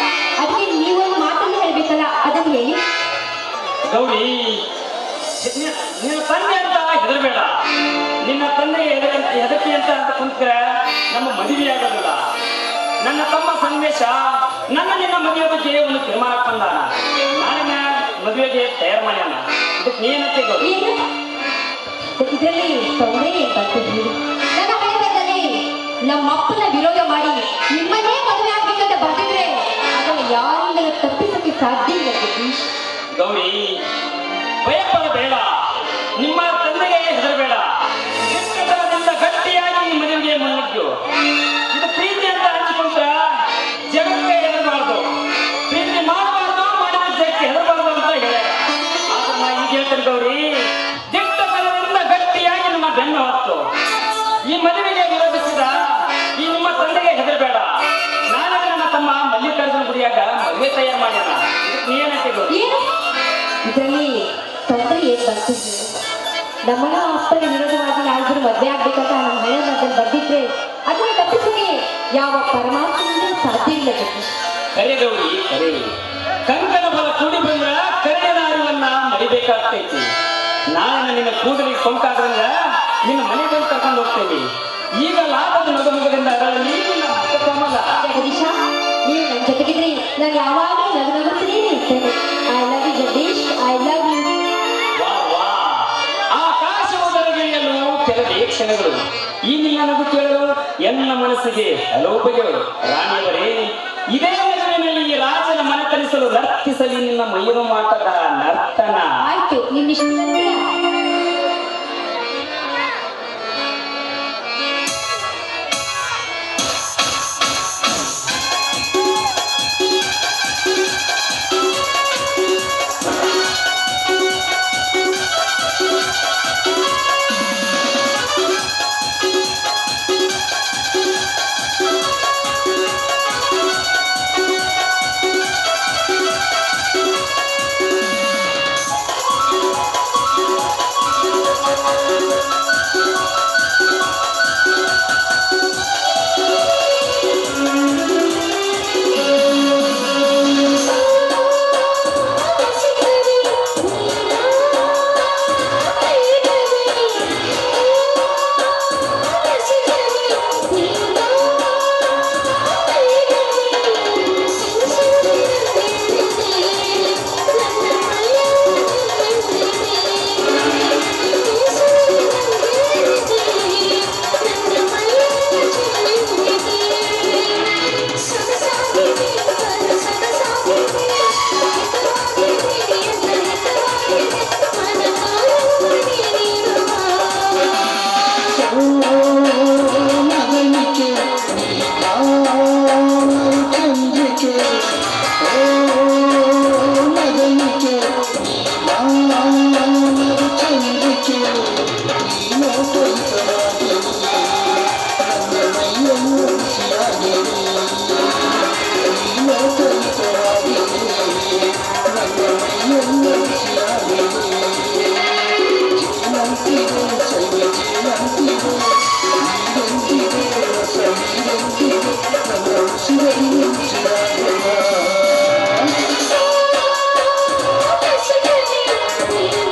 Speaker 1: ಅದಕ್ಕೆ ನೀವೊಂದು ಮಾತನ್ನು ಹೇಳ್ಬೇಕಲ್ಲ, ಅದನ್ನು ಹೇಳಿ.
Speaker 3: ಗೌರಿ, ನಿನ್ನ ತಂದೆ ಅಂತ ಹೆದರಬೇಡ. ನಿನ್ನ ತಂದೆ ಹೆದರ್ತಿ ಅಂತ ಕುಂತ್ರೆ ನಮ್ಮ ಮದುವೆ ಆಗೋದಿಲ್ಲ. ನನ್ನ ತಮ್ಮ ಸಂದೇಶ ನಿನ್ನ ಮದುವೆ ಬಗ್ಗೆ ಒಂದು ತೀರ್ಮಾನ ಬಂದಾನ. ನಾಳಿನ ಮದುವೆಗೆ ತಯಾರು ಮಾಡ್ಯಾನ. ಇದಕ್ಕೆ ಏನಂತೆ ಗೌರಿ?
Speaker 1: ಇದರಲ್ಲಿ ತೊಂದರೆ ಏನ್ ಬಂತು ಹೇಳಿ? ನನ್ನ ಹಣೆಬರದಲ್ಲಿ ನಮ್ಮಪ್ಪನ ವಿರೋಧ ಮಾಡಿ ನಿಮ್ಮನ್ನೇ ಮದುವೆ ಆಗ್ಬೇಕಂತ ಬರ್ತಿದ್ರೆ ಅದನ್ನು ಯಾರಿಂದಲೂ ತಪ್ಪಿಸಕ್ಕೆ ಸಾಧ್ಯ ಇಲ್ಲ ಜಗದೀಶ್.
Speaker 3: ಗೌರಿ, ಭಯಪಡಬೇಡ. ನಿಮ್ಮ ತಂದೆಗೆ ಹೆದರಬೇಡ. ಚಿಕ್ಕತನದಿಂದ ಗಟ್ಟಿಯಾಗಿ ಈ ಮದುವೆಗೆ ಮುನ್ನುಗ್ಗು. ಇದು ಪ್ರೀತಿ ಅಂತ ಹಂಚಿಕೊಂಡ್ರ ಜಗಕ್ಕೆ ಹೆದರಬಾರ್ದು, ಪ್ರೀತಿ ಮಾಡಬಾರ್ದು, ಮಾಡಿದ ಜಗಕ್ಕೆ ಹೆದರಬಾರ್ದು ಅಂತ ಹೇಳ್ಯಾರ. ಆದ್ರೆ ನಾ ಈಗ ಹೇಳ್ತೇನೆ ಗೌರಿ, ದಿಟ್ಟತನದಿಂದ ಗಟ್ಟಿಯಾಗಿ ನಿಮ್ಮ ಬೆನ್ನು ಹತ್ತು. ಈ ಮದುವೆಗೆ ವಿರೋಧಿಸಿದ ಈ ನಿಮ್ಮ ತಂದೆಗೆ ಹೆದರಬೇಡ. ನಾಳೆ ನನ್ನ ತಮ್ಮ ಮಲ್ಲಿಕಾರ್ಜುನ ಗುಡಿಯಾಗ ಮದುವೆ ತಯಾರು ಮಾಡ್ಯಾನ. ಇದಕ್ಕೆ ನೀನಂತೆ ಗೌರಿ?
Speaker 1: ಏನು ಇದರಲ್ಲಿ ತೊಂದರೆ ಏನ್ ಬಂತು ಹೇಳಿ? ನಮ್ಮನ್ನ ಅಪ್ಪನ ವಿರೋಧವಾಗಿ ಯಾರಿಗೂ ಮದುವೆ ಆಗ್ಬೇಕಂತ ನಮ್ಮ ಹಣೆ ಬರದಲ್ಲಿ ಬರ್ದಿದ್ರೆ ಅದನ್ನ ತಪ್ಪಿಸಕ್ಕೆ ಯಾವ ಪರಮಾತ್ಮನಿಂದ ಸಾಧ್ಯ ಇಲ್ಲ ಜಗದೀಶ್.
Speaker 3: ಕರೆ ಗೌರಿ, ಕರೆ. ಕಂಕಣ ಬಲ ಕೂಡಿ ಬಂದ್ರ ಕರೆಯ ಅರಿವನ್ನ ಮಡಿಬೇಕಾಗ್ತೈತಿ. ನಾಳೆ ನಿನ್ನ ಕೂದಲಿಗೆ ಕೊಂಕಾದ್ರಿಂದ ನಿನ್ನ ಮನೆ ಬಂದು ಕರ್ಕೊಂಡು ಹೋಗ್ತೇವೆ. ಈಗ ಲಾಭದ ನಗುಮುಖದಿಂದ ಅರಳಲಿ ನಿನ್ನ ಕ್ರಮಲ್ಲ.
Speaker 1: ಜಗದೀಶ, ನೀವು ನನ್ನ ಜೊತೆಗಿದ್ರಿ ನಾನು ಯಾವಾಗಲೂ ನಗುನಗುತ್ತಲೇ ಇರ್ತೇನೆ. I love you Jagadish, I love you.
Speaker 3: ವಾ ವಾ, ಆಕಾಶವದರಗಿಳಿಯಲು ಕೆಲವೇ ಕ್ಷಣಗಳು. ಈ ನಿನ್ನ ನಗು ಕೇಳಲು ಎನ್ನ ಮನಸ್ಸಿಗೆ ಹಲವು ಬಗೆಗಳು. ರಾಣಿಯವರೇ, ಇದೇ ನಗುವಿನಲ್ಲಿ ರಾಜನ ಮನತನಿಸಲು ನರ್ತಿಸಲಿ ನಿನ್ನ ಮೈರು ಮಾಟದ ನರ್ತನ.
Speaker 1: ಆಯ್ತು, ನಿನ್ನಿಷ್ಟ.
Speaker 7: Thank you.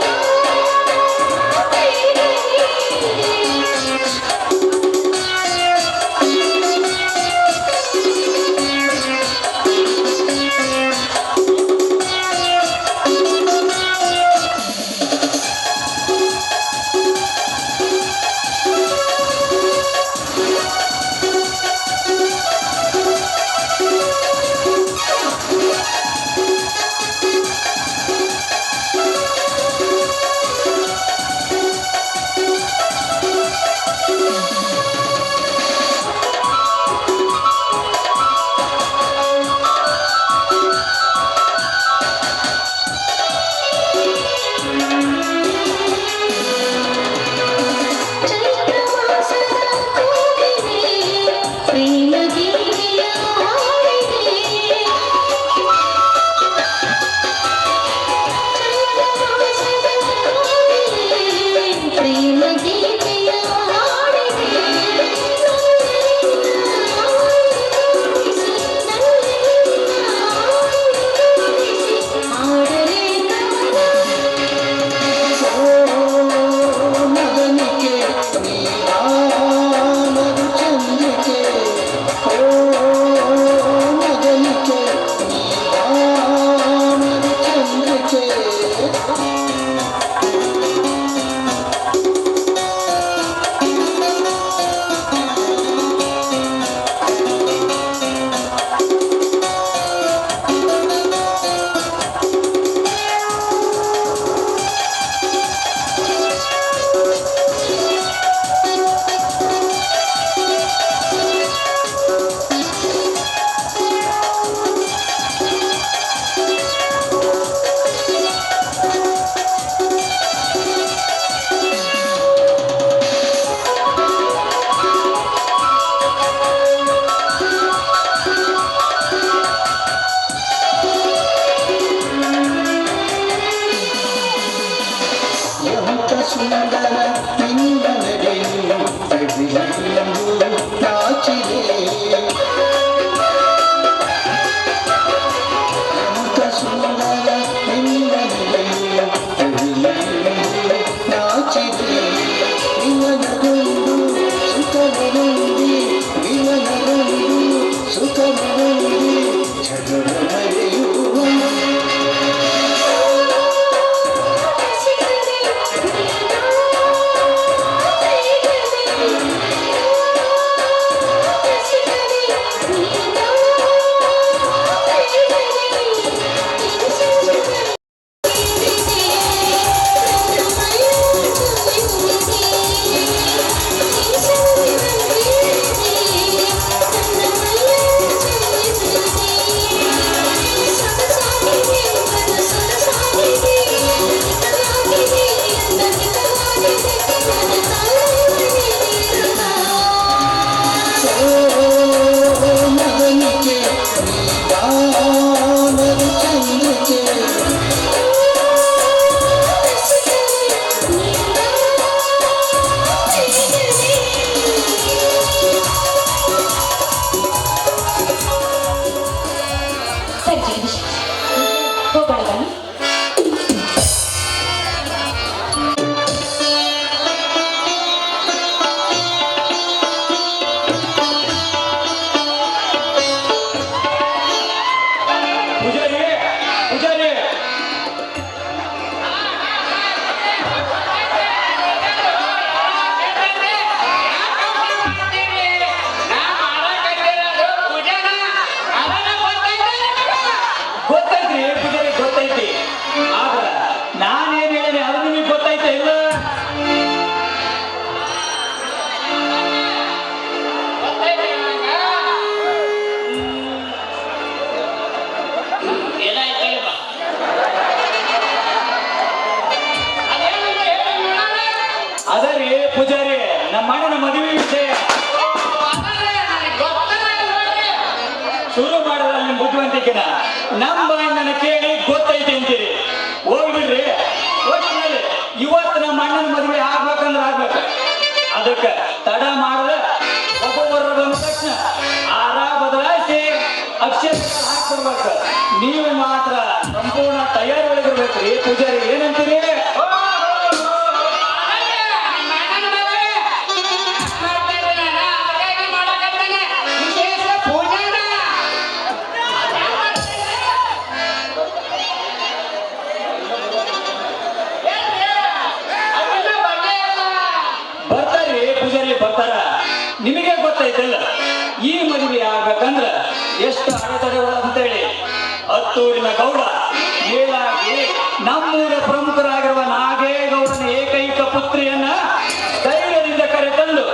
Speaker 4: ಸುಖ ಜಗದ ಮರೆಯುವ
Speaker 1: ಸರಿ ಜಗದೀಶ್, ಹೋಗೋಣ ಬನ್ನಿ.
Speaker 3: ಪೂಜಾರಿ ಪೂಜಾರಿ ಗೊತ್ತೈತ್ರಿ ಪೂಜಾರಿ ಗೊತ್ತೈತಿ. ಆದ್ರ ನಾನೇನ್ ಹೇಳಿನಿ ಅದು ನಿಮಗೆ ಗೊತ್ತೈತೆ ಇಲ್ಲ? ಅದರಿ ಪೂಜಾರಿ ನಮ್ಮ ಅಣ್ಣನ ಮದುವೆ ವಿಷಯ ಶುರು ಮಾಡಲ್ಲ ನಿಮ್ ಬುದ್ಧಿವಂತಿಕೆನ. ನಮ್ಮ ಬಾಯಿಂದ ಕೇಳಿ ಗೊತ್ತೈತೆ ಅಂತೀರಿ. ಹೋಗ್ಬಿಡ್ರಿ. ಒಟ್ಟಿನಲ್ಲಿ ಇವತ್ತು ನಮ್ಮ ಅಣ್ಣನ ಮದುವೆ ಆಗ್ಬೇಕಂದ್ರೆ ಆಗ್ಬೇಕು. ಅದಕ್ಕೆ ತಡ ಮಾಡದ ಒಬ್ಬೊಬ್ಬರ ಬಂದ ತಕ್ಷಣ ಆರ ಬದಲಾಯಿಸಿ ಅಕ್ಷರ ಹಾಕ್ಬಿಡ್ಬೇಕು. ನೀವು ಮಾತ್ರ ಸಂಪೂರ್ಣ ತಯಾರಿ ಒಳಗಿರ್ಬೇಕ್ರಿ ಪೂಜಾರಿ. ಏನಂತೀರಿ? ಬರ್ತಾರಿ ಪೂಜಾರಿ ಬರ್ತಾರ. ನಿಮಗೆ ಗೊತ್ತೈತಲ್ಲ ಈ ಮದುವೆ ಆಗ್ಬೇಕಂದ್ರ ಎಷ್ಟು ಅಡೆತಡೆಗಳು ಅಂತೇಳಿ. ಹತ್ತೂರಿನ ಗೌಡ ಮೇಲಾಗಿ ನಮ್ಮೂರ ಪ್ರಮುಖರಾಗಿರುವ ನಾಗೇಗೌಡನ ಏಕೈಕ ಪುತ್ರಿಯನ್ನ ಧೈರ್ಯದಿಂದ ಕರೆತಂದು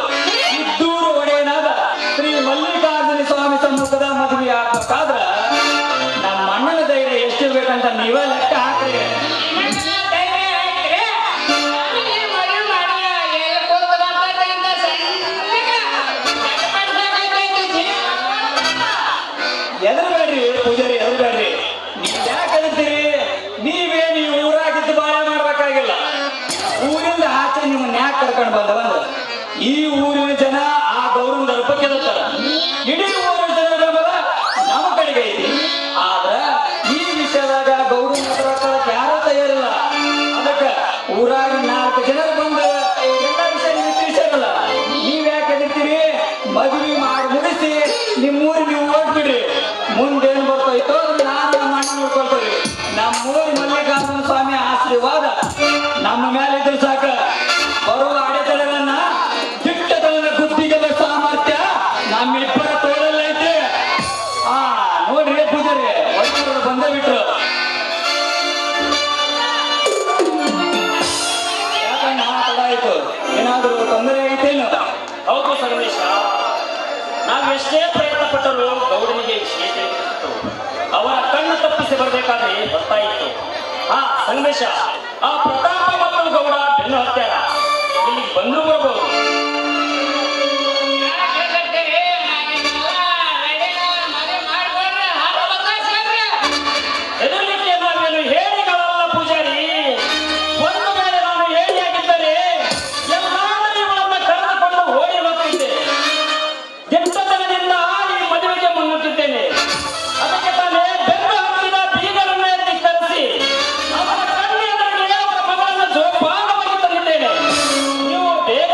Speaker 3: ಇದ್ದೂರು ಒಡೆಯನಾದ ಶ್ರೀ ಮಲ್ಲಿಕಾರ್ಜುನ ಸ್ವಾಮಿ ಸಮ್ಮುಖದ ಮದುವೆ ಆಗ್ಬೇಕಾದ್ರ ನಮ್ಮ ಅಣ್ಣನ ಧೈರ್ಯ ಎಷ್ಟಿರ್ಬೇಕಂತ ನೀವೇ ಲೆಕ್ಕ ಹಾಕ್ರಿ. ಎದರ್ಬೇಡ್ರಿ ಪೂಜಾರಿ ಎದರ್ಬೇಡ್ರಿ. ನೀವ್ ಯಾಕೆ ಎದರ್ತೀರಿ? ನೀವೇನು ಈ ಊರಾಗಿದ್ದು ಬಾಳೆ ಮಾಡ್ಬೇಕಾಗಿಲ್ಲ. ಊರಿಂದ ಆಚೆ ನಿಮ್ಮನ್ನ ಯಾಕೆ ಕರ್ಕೊಂಡು ಬಂದವಂದ್ರ ಈ ಊರಿನ ಜನ ಆ ಗೌರವ ದರ್ಪಕ್ಕೆ ಎದರ್ತಾರ. ಇಡೀ ಊರಿನ ಜನ ಬೆಂಬಲ ನಮ್ಮ ಕಡೆಗೆ ಐತಿ. ಆದ್ರ ಈ ವಿಷಯದಾಗ ಗೌರವ ಯಾರೂ ತಯಾರಿಲ್ಲ. ಅದಕ್ಕೆ ಊರಾಗ 4 ಜನರು ಬಂದು ಎಲ್ಲ ವಿಷಯ ನಿಮಗೆ ತಿಳಿಸಿರಲ್ಲ. ನೀವ್ ಯಾಕೆ ಎದಿರ್ತೀರಿ? ಮದುವೆ ಮಾಡಿ ಮುಗಿಸಿ ನಿಮ್ಮೂರಿಗೆ ನೀವು ಹೋಗ್ಬಿಡ್ರಿ. ಮುಂದೇನು ಬರ್ತೈತೋ ನಾನು ನಮ್ಮ ಅಣ್ಣ ನೋಡ್ಕೊಳ್ತೀವಿ. ನಮ್ಮೂರಿ ಮಲ್ಲಿಕಾರ್ಜುನ ಸ್ವಾಮಿ ಆಶೀರ್ವಾದ ನಮ್ಮ ಮೇಲೆ ಇದ್ರೆ ಸಾಕ. ಬರುವ ಅಡೆತಡೆಗಳನ್ನ ದಿಟ್ಟತನದ ಗುದ್ದಿಗೆಲ್ಲ ಸಾಮರ್ಥ್ಯ ನಮ್ಮಿಬ್ಬರ ತೋಳಲ್ಲ ಐತಿ. ನೋಡ್ರಿ ಪೂಜಾರಿ ಒಟ್ಟರು ಬಂದೇ ಬಿಟ್ರು. ಯಾಕಣ್ಣ ತಡ ಆಯ್ತು? ಏನಾದ್ರು ತೊಂದರೆ ಐತೇನು?
Speaker 7: ಹೌದು ಸಂಗಮೇಶ, ನಾವು ಎಷ್ಟೇ ಪ್ರಯತ್ನ ಪಟ್ಟರು ಗೌಡನಿಗೆ ವಿಷಯ ತಿಳಿದಿತ್ತು. ಅವರ ಕಣ್ಣು ತಪ್ಪಿಸಿ ಬರಬೇಕಾದ್ರೆ ಬರ್ತಾ ಇತ್ತು. ಸಂಗಮೇಶ, ಆ ಪ್ರತಾಪ ಮತ್ತು ಗೌಡ ಬೆನ್ನು ಹತ್ಯಾರ. ಇಲ್ಲಿಗೆ ಬಂದು ಬರ್ಬೋದು. ಹೆದರ್ಲಿಕ್ಕೆ ನಾವೇನು ಹೇಳಿಗಳಲ್ಲ ಪೂಜಾರಿ. ಒಂದು ವೇಳೆ ನಾನು ಹೇಳಿಯಾಗಿದ್ದರೆ ಎಲ್ಲಾದರೂ ಇವಳನ್ನ ಕರೆದುಕೊಂಡು ಓಡಿ ಹೋಗ್ತಿದ್ದೆ. ದಿಟ್ಟತನದಿಂದ ಈ ಮದುವೆಗೆ ಮುನ್ನುತ್ತಿದ್ದೇನೆ. ಅದಕ್ಕೆ ತಾನೇ ಬೆನ್ನು ಹತ್ತಿದ ಬೀಗರನ್ನ ಎತ್ತಿ ಕರೆಸಿ ಅವರ ಕಣ್ಣೆದುರಿಗೆ ಅವರ ಮಗಳನ್ನು ಜೋಪಾನವಾಗಿ ತಂದಿದ್ದೇನೆ. ನೀವು ಬೇಗ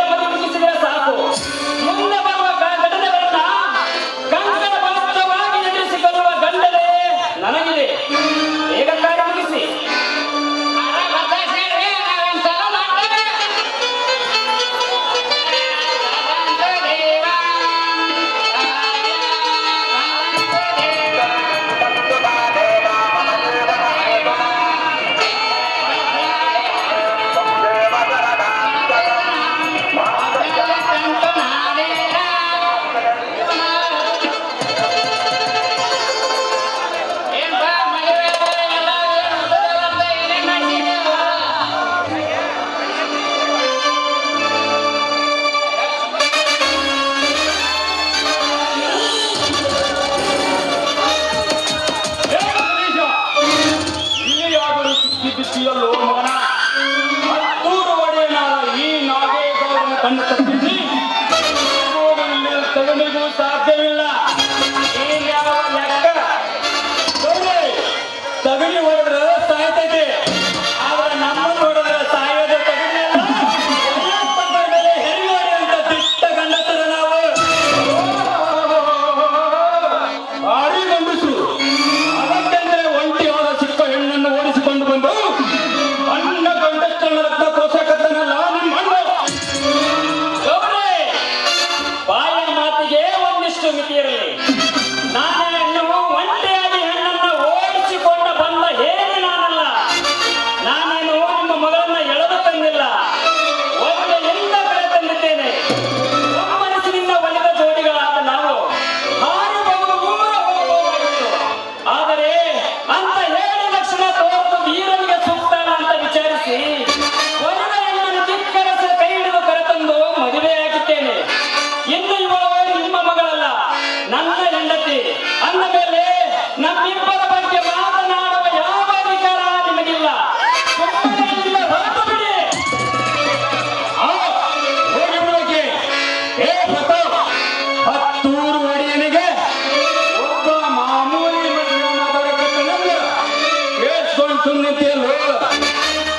Speaker 4: ಸುಮ್ಮನಿತಿಯಲ್ಲೋ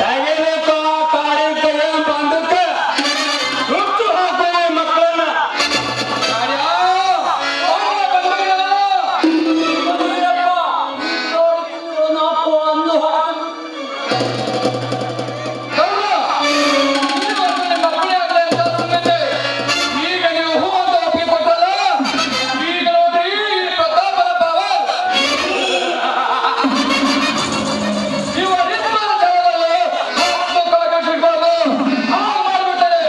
Speaker 4: ತೆಗೆದಪ್ಪ ಕಾಡಿ ಕೈಯ ಬಂದಕ್ಕೆ ಸುಟ್ಟು ಹಾಕುವ ಮಕ್ಕಳನ್ನ ಈಗ ನೀವು ಹೂ ಅಂತ ಒಪ್ಪಿಕೊಟ್ಟಲ್ಲ ಈಗ ನೋಡ್ರಿ ಈ ಪ್ರತಾಪದ ಪವರ್ ಇವ ನಿಮ್ಮರ ಜಾಗದಲ್ಲಿ ಮಕ್ಕಳ ಕಟ್ಟಿಟ್ಕೊಳ್ಳೋದು ಹಾಗೆ ಮಾಡ್ಬಿಡ್ತಾರೆ.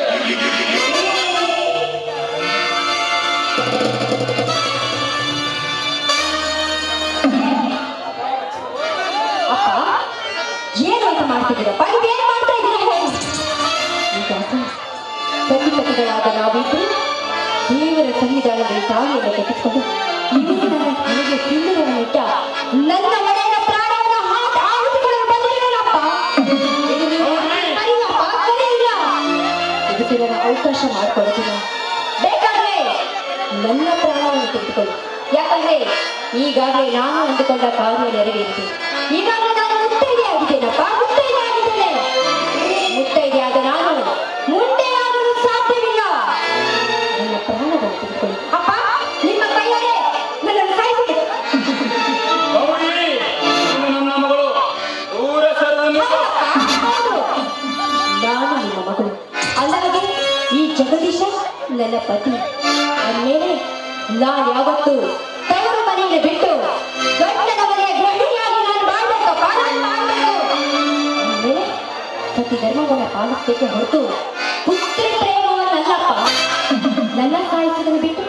Speaker 1: ಅಪ್ಪ ಏನು ಅಂತ ಮಾಡ್ತಿದ್ದೀರಪ್ಪ ನೀವೇನು ಮಾಡ್ತಾ ಇದ್ದೀರಾ ಹೇಳಿ ಈಗ ಪತಿಪತಿಗಳಾದ ನಾವಿಬ್ಬರು ದೇವರ ಸನ್ನಿಧಾನದಲ್ಲಿ ತಾಳಿಯನ್ನು ಕಟ್ಟಿಕೊಂಡು ಇವೇ ನನ್ನ ಹಣೆಗೆ ಸಿಂಧೂರವನ್ನಿಟ್ಟ ನನ್ನ ಮನೆಯ ಪ್ರಾಣವನ್ನು ಆಹುತಿಗಳನ್ನು ಬಂದಿದ್ದೀರಲ್ಲಪ್ಪ ಇದು ನೀವು ಸರಿಯಪ್ಪ ಸರಿ ಇಲ್ಲ ಇದಕ್ಕೆ ನನ್ನ ಅವಕಾಶ ಮಾಡಿಕೊಡೋದಿಲ್ಲ ಬೇಕಾದ್ರೆ ನನ್ನ ಪ್ರಾಣವನ್ನು ತೆಗೆದುಕೊಳ್ಳಿ ಯಾಕಂದ್ರೆ ಈಗಾಗಲೇ ನಾನು ಅಂದುಕೊಂಡ ಕಾರ್ಯ ನೆರವೇರಿದೆ ಈಗಾಗಲೇ ನಾನು ಮುತ್ತೈದೆ ಆಗಿದ್ದೇನಪ್ಪ ಮುತ್ತೈದೆ ಆಗಿದ್ದೇನೆ ಮುತ್ತೈದೆ ಆದ ನಾನು ಮುಂದೆ ಆಗಲು ಸಾಧ್ಯವಿಲ್ಲ ನನ್ನ ಪ್ರಾಣವನ್ನು ತೆಗೆದುಕೊಳ್ಳಿ ಅಪ್ಪ ನಿಮ್ಮ ಕೈಯಲ್ಲೇ ನನ್ನನ್ನು ಸಾಯಿಸಿದೆ
Speaker 4: ಗೌರಿ ಇನ್ನು ನನ್ನ ಮಗಳು ದೂರ ಸರಿದನ್ನು
Speaker 1: ಹೌದು ನಾನು ನಿಮ್ಮ ಮಗಳು ಅಲ್ಲದೆ ಈ ಜಗದೀಶ ನನ್ನ ಪತಿ ಅಂದಮೇಲೆ ನಾನು ಯಾವತ್ತೂ ತವರು ಮನೆಯಿಂದ ಬಿಟ್ಟು ಗಂಡನ ಮನೆಯ ಗೃಹಿಣಿಯಾಗಿ ನಾನು ಮಾಡಬೇಕಪ್ಪ ನಾನು ಮಾಡಬೇಕು ಅಂದಮೇಲೆ ಸತಿ ಧರ್ಮವನ್ನು ಪಾಲಿಸಬೇಕೆ ಹೊರತು ಪುತ್ರಿ ಪ್ರೇಮವನ್ನಲ್ಲಪ್ಪ ನನ್ನ ಸಾಯಿಸೋದನ್ನು ಬಿಟ್ಟು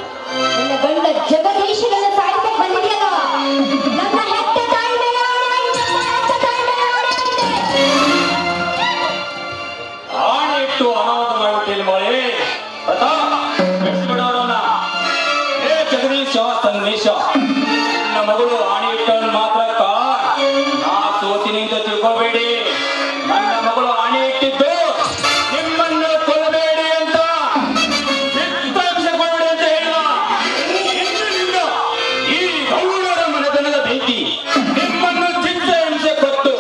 Speaker 1: ನನ್ನ ಗಂಡ ಜಗದೀಶನನ್ನು ಸಾಯಿಸಕ್ಕೆ ಬಂದಿದೆಯಲ್ಲ ನನ್ನ ಹೆತ್ತ ತಾಯಿ ಮೇಲೆ ಆಣೆಯಾಗಿದೆ, ನನ್ನ ಹೆತ್ತ ತಾಯಿ ಮೇಲೆ ಆಣೆಯಾಗಿದೆ.
Speaker 3: ಆಣೆ ಇಟ್ಟು ಅನಾಹುತ ಮಾಡುತ್ತೇನೆ ಮಳೆ ಪ್ರತಾಪ್ ಬಿಡಿಸ್ಬಿಡೋರನ್ನ. ಏ ಜಗದೀಶ ಸಂದೇಶ ನನ್ನ ಮಗಳು ಆಣೆ ಇಟ್ಟವನು ಮಾತ್ರಕ್ಕ ನಾ ಸೋತಿನಿ ಅಂತ ತಿಳ್ಕೊಬೇಡಿ. ನನ್ನ ಮಗಳು ಆಣೆ ಇಟ್ಟಿದ್ದು ನಿಮ್ಮನ್ನು ಕೊಲ್ಲಬೇಡಿ ಅಂತ ಚಿತ್ತಾಂಶ ಕೊಡಬೇಡಿ ಅಂತ ಹೇಳಿದ. ಇಂದಿನಿಂದ ಈ ಗೌಡರ ಮನೆತನದ ಬೆಂಕಿ ನಿಮ್ಮನ್ನು ಚಿತ್ತಹಿಂಸೆ ಕೊಟ್ಟು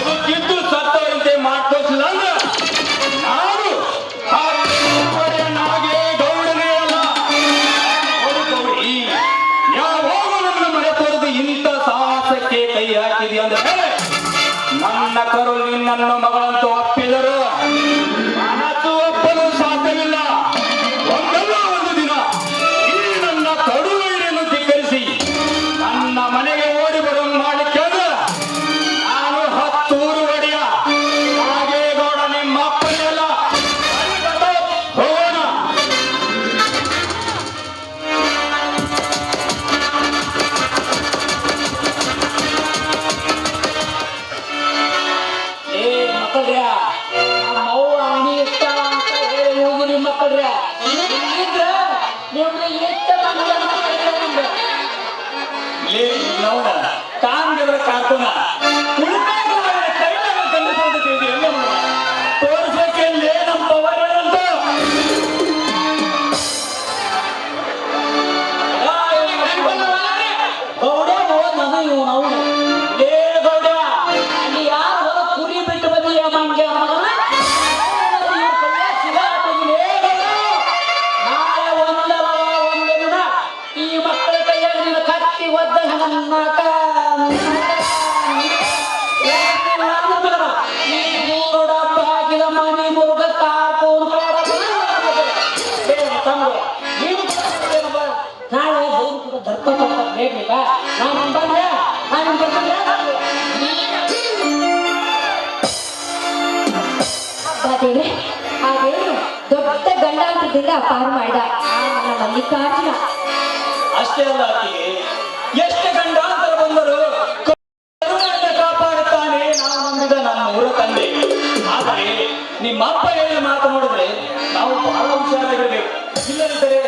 Speaker 3: ಬದುಕಿದ್ದು ಸತ್ತವರಂತೆ ಮಾಡ್ತೋಸಿಲ್ಲ ಅಂದ್ರೆ ನಾನು ಆ ಒಡೆಯನಾಗೆ ಗೌಡನೇ ಅಲ್ಲ. ಹೌದು ಗೌರಿ, ಯಾವಾಗ ನನ್ನ ಮನೆ ತೊರೆದು ಇಂಥ ಸಾಹಸಕ್ಕೆ ಕೈ ಹಾಕಿದಿ ಅಂದ್ರೆ ನನ್ನ ಕರು ನನ್ನ ಮಗಳಂತೂ ಒಪ್ಪಿದರು ಮನಸ್ಸು ಒಪ್ಪಲು ಸಾಧ್ಯವಿಲ್ಲ. ಒಂದಲ್ಲ ಒಂದು ದಿನ ಈ ನನ್ನ ತಡುವಳಿಯನ್ನು ಧಿಕ್ಕರಿಸಿ ನನ್ನ ಮನೆಗೆ ಓಡಿ ಬರೋ ಮಾಡಲಿಕ್ಕೆ ನಾನು 10 ಊರು ಒಡೆಯ ಹಾಗೆ ಗೌಡ ನಿಮ್ಮ ಅಪ್ಪನೆಲ್ಲ ಹೋಗೋಣ.
Speaker 6: ಏ ಮಕ್ಕಳ್ರ್ಯ ನಮ್ಮ ಅವ್ವ ಅಣಿ ಇಷ್ಟ ಅಂತ ಹೇಳಿ ಹೋಗಿ ನಿಮ್ಮ ಮಕ್ಕಳ್ರ್ಯ ಇಲ್ಲಿದ್ರ ನಿಮ್ಗೆ ಎಷ್ಟ
Speaker 3: ಲೇ ನೋಡ ಕಾಂಗಿದ್ರ ಕಾರ್ಕುನ ತೋರಿಸಕ್ಕೆ ನಮ್ಮ ಪವರ್ ಅಂತ
Speaker 6: ಗೌಡ ನಾನು ಇವನು ಅವನು ಲೇ ಗೌಡ ಅಲ್ಲಿ ಯಾರು ಹೊರ ಕುರಿ ಬಿಟ್ಟು ಬಂದಿಯ ಮಂಗ್ಯ ಮಗನ ನಾಳೆ ಒಂದಲ್ಲ ಒಂದು ದಿನ ಈ ಮಕ್ಕಳ ಕೈಯಲ್ಲಿ ನಿನ್ನ ಕತ್ತಿ ಒದ್ದ ನನ್ನಕ ಹಾಕಿದ ಮನೆ ಮುರುಗ ಕಾಪೂರು ನಾಳೆ ದರ್ಪ ಬೇಕಾ ನಾನು ಬಂದೆ ನಾನು
Speaker 1: ದೇವ್ರೆ ಆ ದೇವ್ರು ದೊಡ್ಡ ಗಂಡಾಂತರದಿಂದ ಪಾರು ಮಾಡಿದ ನನ್ನ ಮಲ್ಲಿಕಾರ್ಜುನ
Speaker 3: ಅಷ್ಟೇ ಅಲ್ಲ ಆಕೆಗೆ ಎಷ್ಟು ಗಂಡಾಂತರ ಬಂದರು ಕರುಣೆಯಿಂದ ಕಾಪಾಡುತ್ತಾನೆ ನಾವು ನಂಬಿದ ನನ್ನ ಊರ ತಂದೆ. ಆದರೆ ನಿಮ್ಮ ಅಪ್ಪ ಹೇಳಿ ಮಾತು ನೋಡಿದ್ರೆ ನಾವು ಬಹಳ ಹುಷಾರಾಗಿರ್ಬೇಕು. ಇಲ್ಲದಿದ್ದರೆ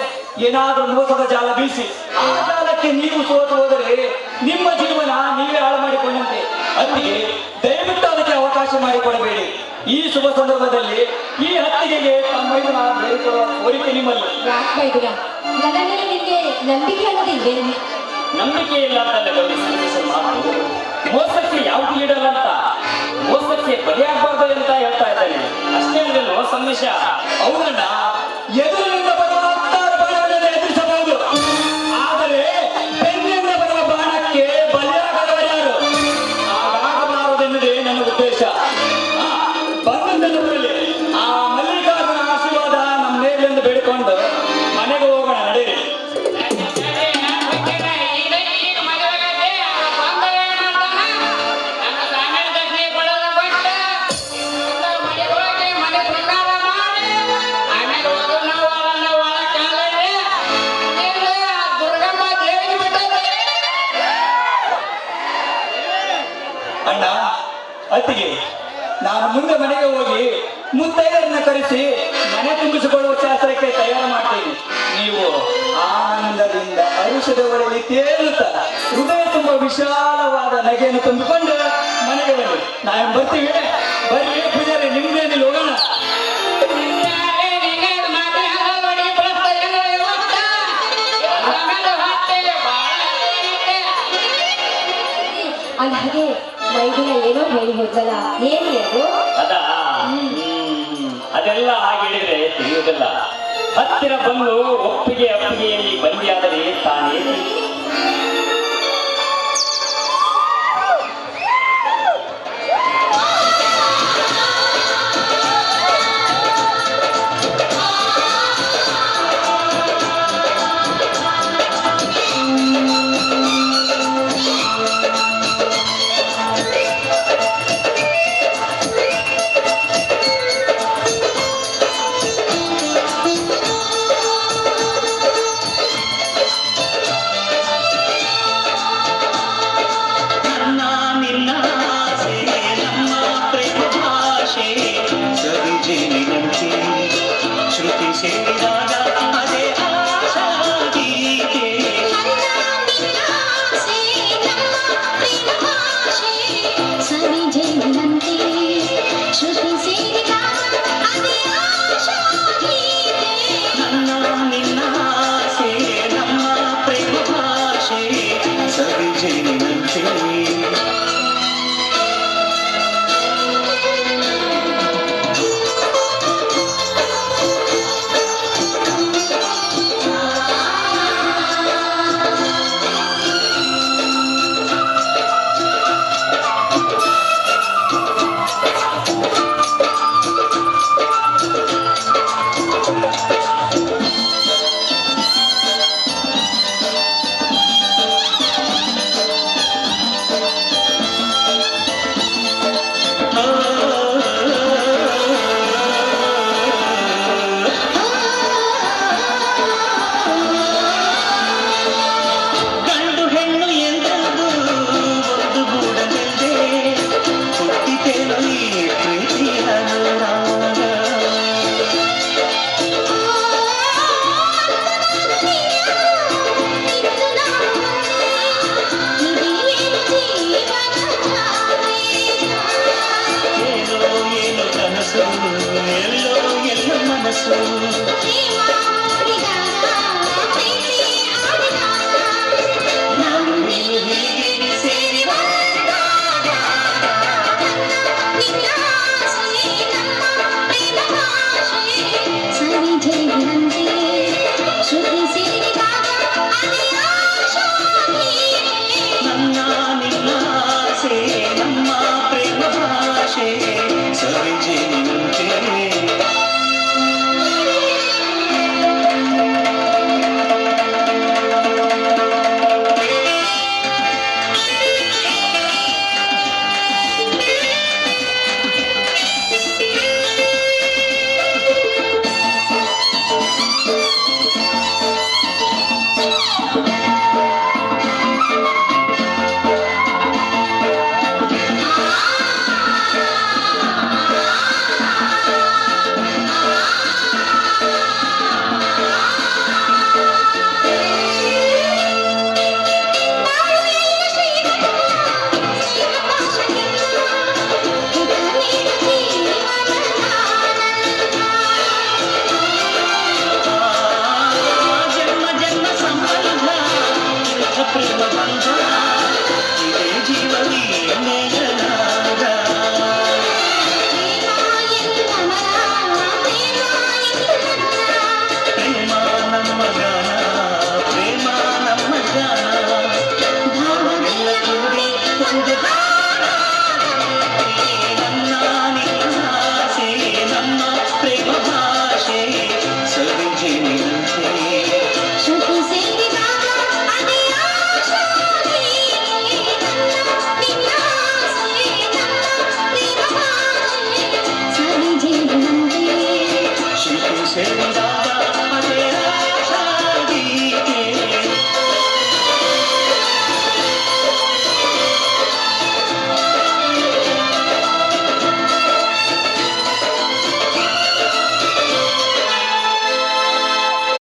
Speaker 3: ಏನಾದ್ರೂ ಮೋಸದ ಜಾಲ ಬೀಸಿ ಆ ಜಾಲಕ್ಕೆ ನೀವು ಸೋತು ಹೋದರೆ ನಿಮ್ಮ ಜೀವನ ನೀವೇ ಹಾಳು ಮಾಡಿಕೊಂಡಂತೆ. ಅದಕ್ಕೆ ದಯವಿಟ್ಟು ಅದಕ್ಕೆ ಅವಕಾಶ ಮಾಡಿಕೊಡಬೇಡಿ. ಈ ಶುಭ ಸಂದರ್ಭದಲ್ಲಿ ಈ ಹತ್ತಿಗೆಗೆ ತಮ್ಮ ಇದನ್ನ ಬೇಡಿಕೊಳ್ಳುವ ಕೋರಿಕೆ ನಿಮ್ಮಲ್ಲಿ.
Speaker 1: ಯಾಕೆ ಬೈದಿರ ನನ್ನ ಮೇಲೆ ನಿಮಗೆ ನಂಬಿಕೆ ಅನ್ನೋದಿಲ್ವೇ?
Speaker 3: ನಂಬಿಕೆ ಇಲ್ಲ ಅಂತ ಗೌರಿ ಸಂದೇಶ ಮಾತು
Speaker 7: ಮೋಸಕ್ಕೆ ಯಾವ್ದು ಈಡಲ್ಲ ಅಂತ, ಮೋಸಕ್ಕೆ ಬಲಿಯಾಗಬಾರ್ದು ಅಂತ ಹೇಳ್ತಾ ಇದ್ದಾನೆ. ಅಷ್ಟೇ ಅಲ್ವೇನೋ ಸಂದೇಶ?
Speaker 3: ಹೌದಣ್ಣ, ಎದುರಿನಿಂದ ಬರುವ 10 ಬಾಣಗಳನ್ನು ಎದುರಿಸಬಹುದು, ಆದರೆ ಬೆನ್ನಿಂದ ಬರುವ ಬಾಣಕ್ಕೆ ಬಲಿಯಾಗದವರು ಯಾರು? ಹಾಗಾಗಬಾರದೆನ್ನುವುದೇ ನನ್ನ ಉದ್ದೇಶ. ಬಂದಂತೆಂದು ಬರಲಿ, ಆ ಮಲ್ಲಿಕಾರ್ಜುನ ಆಶೀರ್ವಾದ ನಮ್ಮ ಮೇಲೆಂದು ಬೇಡಿಕೊಂಡು ಮನೆಗೆ ಹೋಗೋಣ, ನಡೆಯಿರಿ. ಅಣ್ಣ, ಅತ್ತಿಗೆ, ನಾನು ಮುಂದೆ ಮನೆಗೆ ಹೋಗಿ ಮುತ್ತೈದರನ್ನ ಕರೆಸಿ ಮನೆ ತುಂಬಿಸಿಕೊಳ್ಳುವ ಶಾಸ್ತ್ರಕ್ಕೆ ತಯಾರು ಮಾಡ್ತೀನಿ. ನೀವು ಆನಂದದಿಂದ ಹರುಷದ ಒಳಗೆ ತೇಲುತ್ತಾ ಹೃದಯ ತುಂಬ ವಿಶಾಲವಾದ ನಗೆಯನ್ನು ತುಂಬಿಕೊಂಡು ಮನೆಗೆ ಬನ್ನಿ. ನಾವು ಬರ್ತೀವಿ. ಬರ್ರಿ ಪೂಜಾರಿ, ನಿಮ್ದೇನಿಲ್ಲ, ಹೋಗೋಣ.
Speaker 1: ಹಾಗೆ ಮೈದಿನ ಏನೋ ಹೇಳಿ ಹೋಗಲ್ಲ, ಏನಿ ಅದು?
Speaker 7: ಅದೆಲ್ಲ ಹಾಗೆ ಹೇಳಿದ್ರೆ ತಿಳಿಯುವುದಿಲ್ಲ. ಹತ್ತಿರ ಬಂದು ಒಪ್ಪಿಗೆ ಅಪ್ಪಿಗೆಯಲ್ಲಿ ಬಂದಿಯಾದರೆ ತಾನೇ